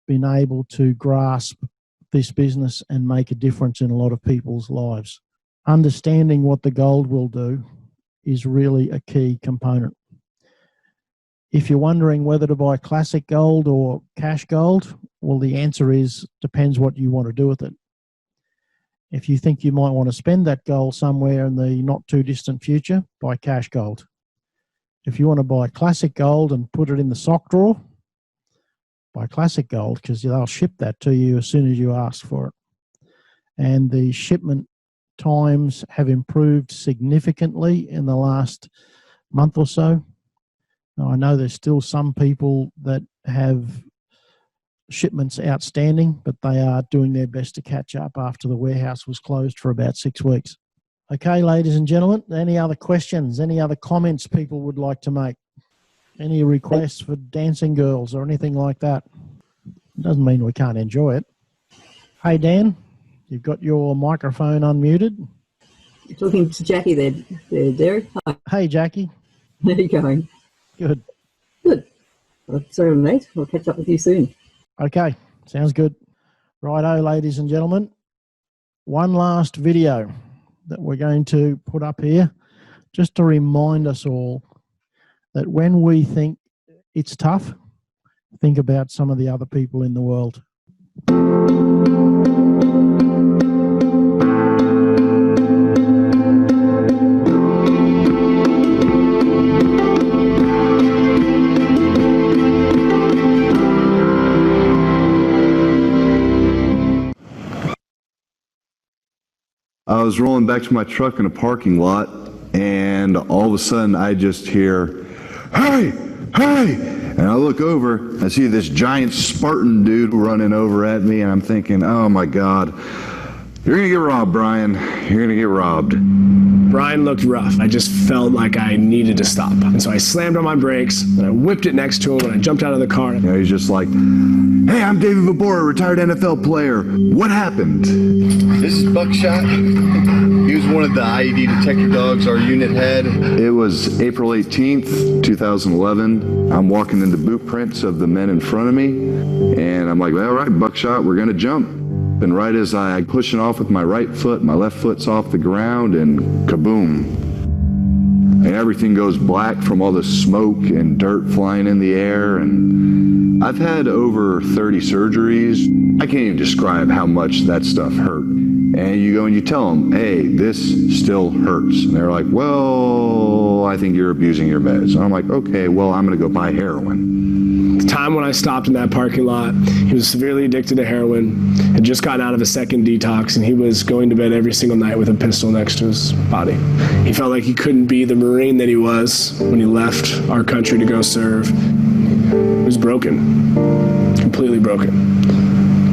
been able to grasp this business and make a difference in a lot of people's lives. Understanding what the gold will do is really a key component. If you're wondering whether to buy classic gold or cash gold, well, the answer is depends what you want to do with it. If you think you might want to spend that gold somewhere in the not too distant future, buy cash gold. If you want to buy classic gold and put it in the sock drawer, buy classic gold, because they'll ship that to you as soon as you ask for it. And the shipment times have improved significantly in the last month or so. Now, I know there's still some people that have shipments outstanding, but they are doing their best to catch up after the warehouse was closed for about 6 weeks. Okay, ladies and gentlemen, any other questions, any other comments people would like to make? Any requests for dancing girls or anything like that? Doesn't mean we can't enjoy it. Hey, Dan, you've got your microphone unmuted. You're talking to Jackie there, Derek. Hi. Hey, Jackie. How are you going? Good. Good. Well, sorry I'm late. I'll catch up with you soon. Okay, sounds good. Righto, ladies and gentlemen. One last video that we're going to put up here just to remind us all that when we think it's tough, think about some of the other people in the world. I was rolling back to my truck in a parking lot, and all of a sudden I just hear, "Hey, hey!" And I look over, I see this giant Spartan dude running over at me, and I'm thinking, oh my God, you're gonna get robbed, Brian. You're gonna get robbed. Brian looked rough. I just felt like I needed to stop. And so I slammed on my brakes, and I whipped it next to him, and I jumped out of the car. You know, he's just like, "Hey, I'm David Vabora, retired NFL player. What happened?" This is Buckshot. He was one of the IED detector dogs our unit had. It was April 18th, 2011. I'm walking into boot prints of the men in front of me, and I'm like, all right, Buckshot, we're gonna jump. And right as I'm pushing off with my right foot, my left foot's off the ground, and kaboom. And everything goes black from all the smoke and dirt flying in the air. And I've had over 30 surgeries. I can't even describe how much that stuff hurt. And you go and you tell them, hey, this still hurts. And they're like, well, I think you're abusing your meds. And I'm like, okay, well, I'm gonna go buy heroin. The time when I stopped in that parking lot, he was severely addicted to heroin, had just gotten out of a second detox, and he was going to bed every single night with a pistol next to his body. He felt like he couldn't be the Marine that he was when he left our country to go serve. He was broken, completely broken.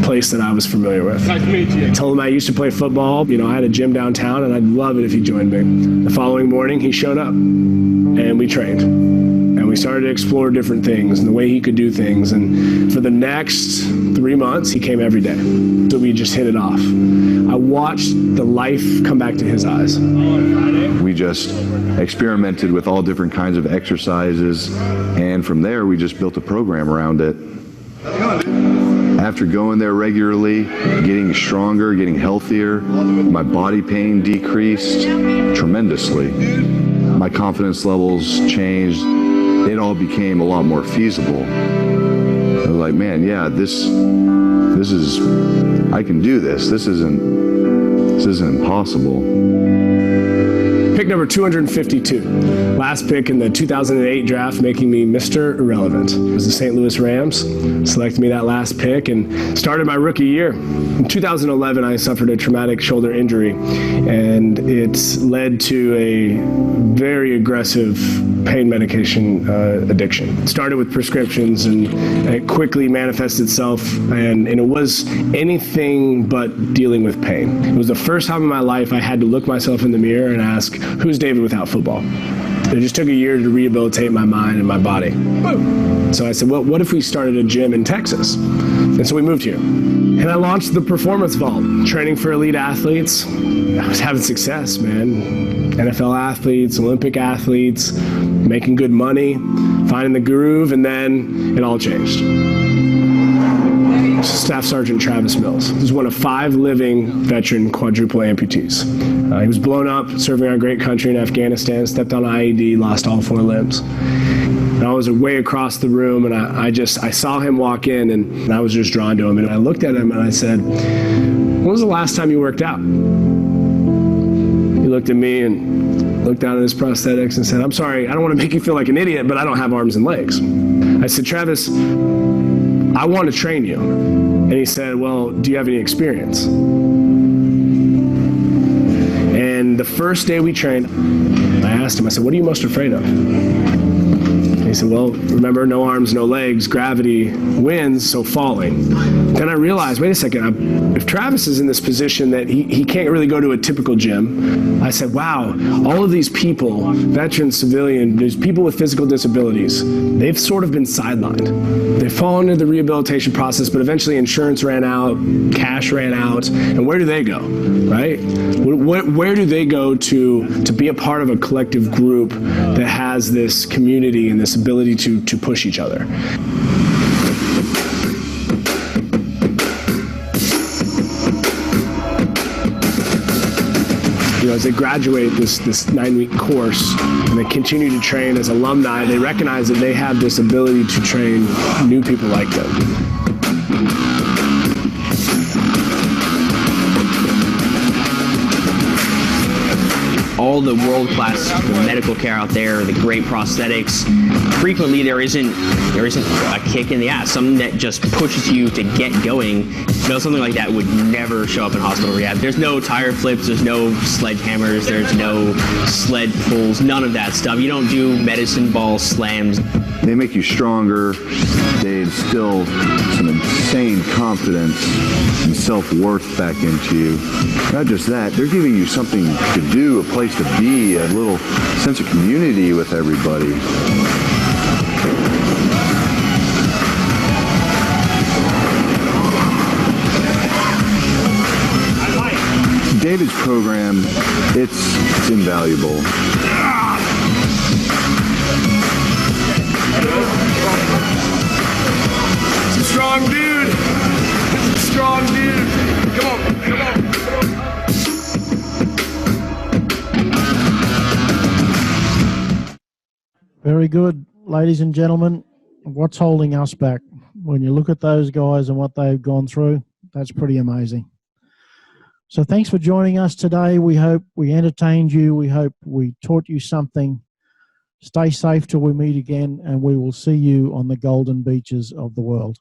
Place that I was familiar with. Nice to meet you. I told him I used to play football. You know, I had a gym downtown, and I'd love it if he joined me. The following morning, he showed up, and we trained. And we started to explore different things and the way he could do things. And for the next 3 months, he came every day. So we just hit it off. I watched the life come back to his eyes. We just experimented with all different kinds of exercises, and from there, we just built a program around it. After going there regularly, getting stronger, getting healthier, my body pain decreased tremendously. My confidence levels changed. It all became a lot more feasible. I was like, man, yeah, this is, I can do this. This isn't impossible. Pick number 252, last pick in the 2008 draft, making me Mr. Irrelevant. It was the St. Louis Rams. Selected me that last pick and started my rookie year. In 2011, I suffered a traumatic shoulder injury, and it led to a very aggressive pain medication addiction. It started with prescriptions, and it quickly manifested itself, and it was anything but dealing with pain. It was the first time in my life I had to look myself in the mirror and ask, who's David without football? It just took a year to rehabilitate my mind and my body. Boom. So I said, well, what if we started a gym in Texas? And so we moved here. And I launched the Performance Vault, training for elite athletes. I was having success, man. NFL athletes, Olympic athletes, making good money, finding the groove, and then it all changed. Staff Sergeant Travis Mills. He's one of 5 living veteran quadruple amputees. He was blown up serving our great country in Afghanistan, stepped on IED, lost all 4 limbs. And I was way across the room, and I saw him walk in, and I was just drawn to him. And I looked at him and I said, when was the last time you worked out? He looked at me and looked down at his prosthetics and said, I'm sorry, I don't want to make you feel like an idiot, but I don't have arms and legs. I said, Travis, I want to train you. And he said, well, do you have any experience? And the first day we trained, I asked him, I said, what are you most afraid of? And he said, well, remember, no arms, no legs, gravity wins, so falling. Then I realized, wait a second, if Travis is in this position that he can't really go to a typical gym, I said, wow, all of these people, veterans, civilian, there's people with physical disabilities, they've sort of been sidelined. They fall into the rehabilitation process, but eventually insurance ran out, cash ran out, and where do they go, right? Where do they go to be a part of a collective group that has this community and this ability to push each other? as they graduate this 9-week course and they continue to train as alumni, they recognize that they have this ability to train new people like them. All the world-class medical care out there, the great prosthetics, frequently there isn't a kick in the ass, something that just pushes you to get going. Something like that would never show up in hospital rehab. There's no tire flips, there's no sledgehammers, there's no sled pulls, none of that stuff. You don't do medicine ball slams. They make you stronger. They instill some insane confidence and self-worth back into you. Not just that, they're giving you something to do, a place to be, a little sense of community with everybody. David's program, it's invaluable. It's a strong dude. It's a strong dude. Come on, come on. Very good, ladies and gentlemen. What's holding us back? When you look at those guys and what they've gone through, that's pretty amazing. So thanks for joining us today. We hope we entertained you. We hope we taught you something. Stay safe till we meet again, and we will see you on the golden beaches of the world.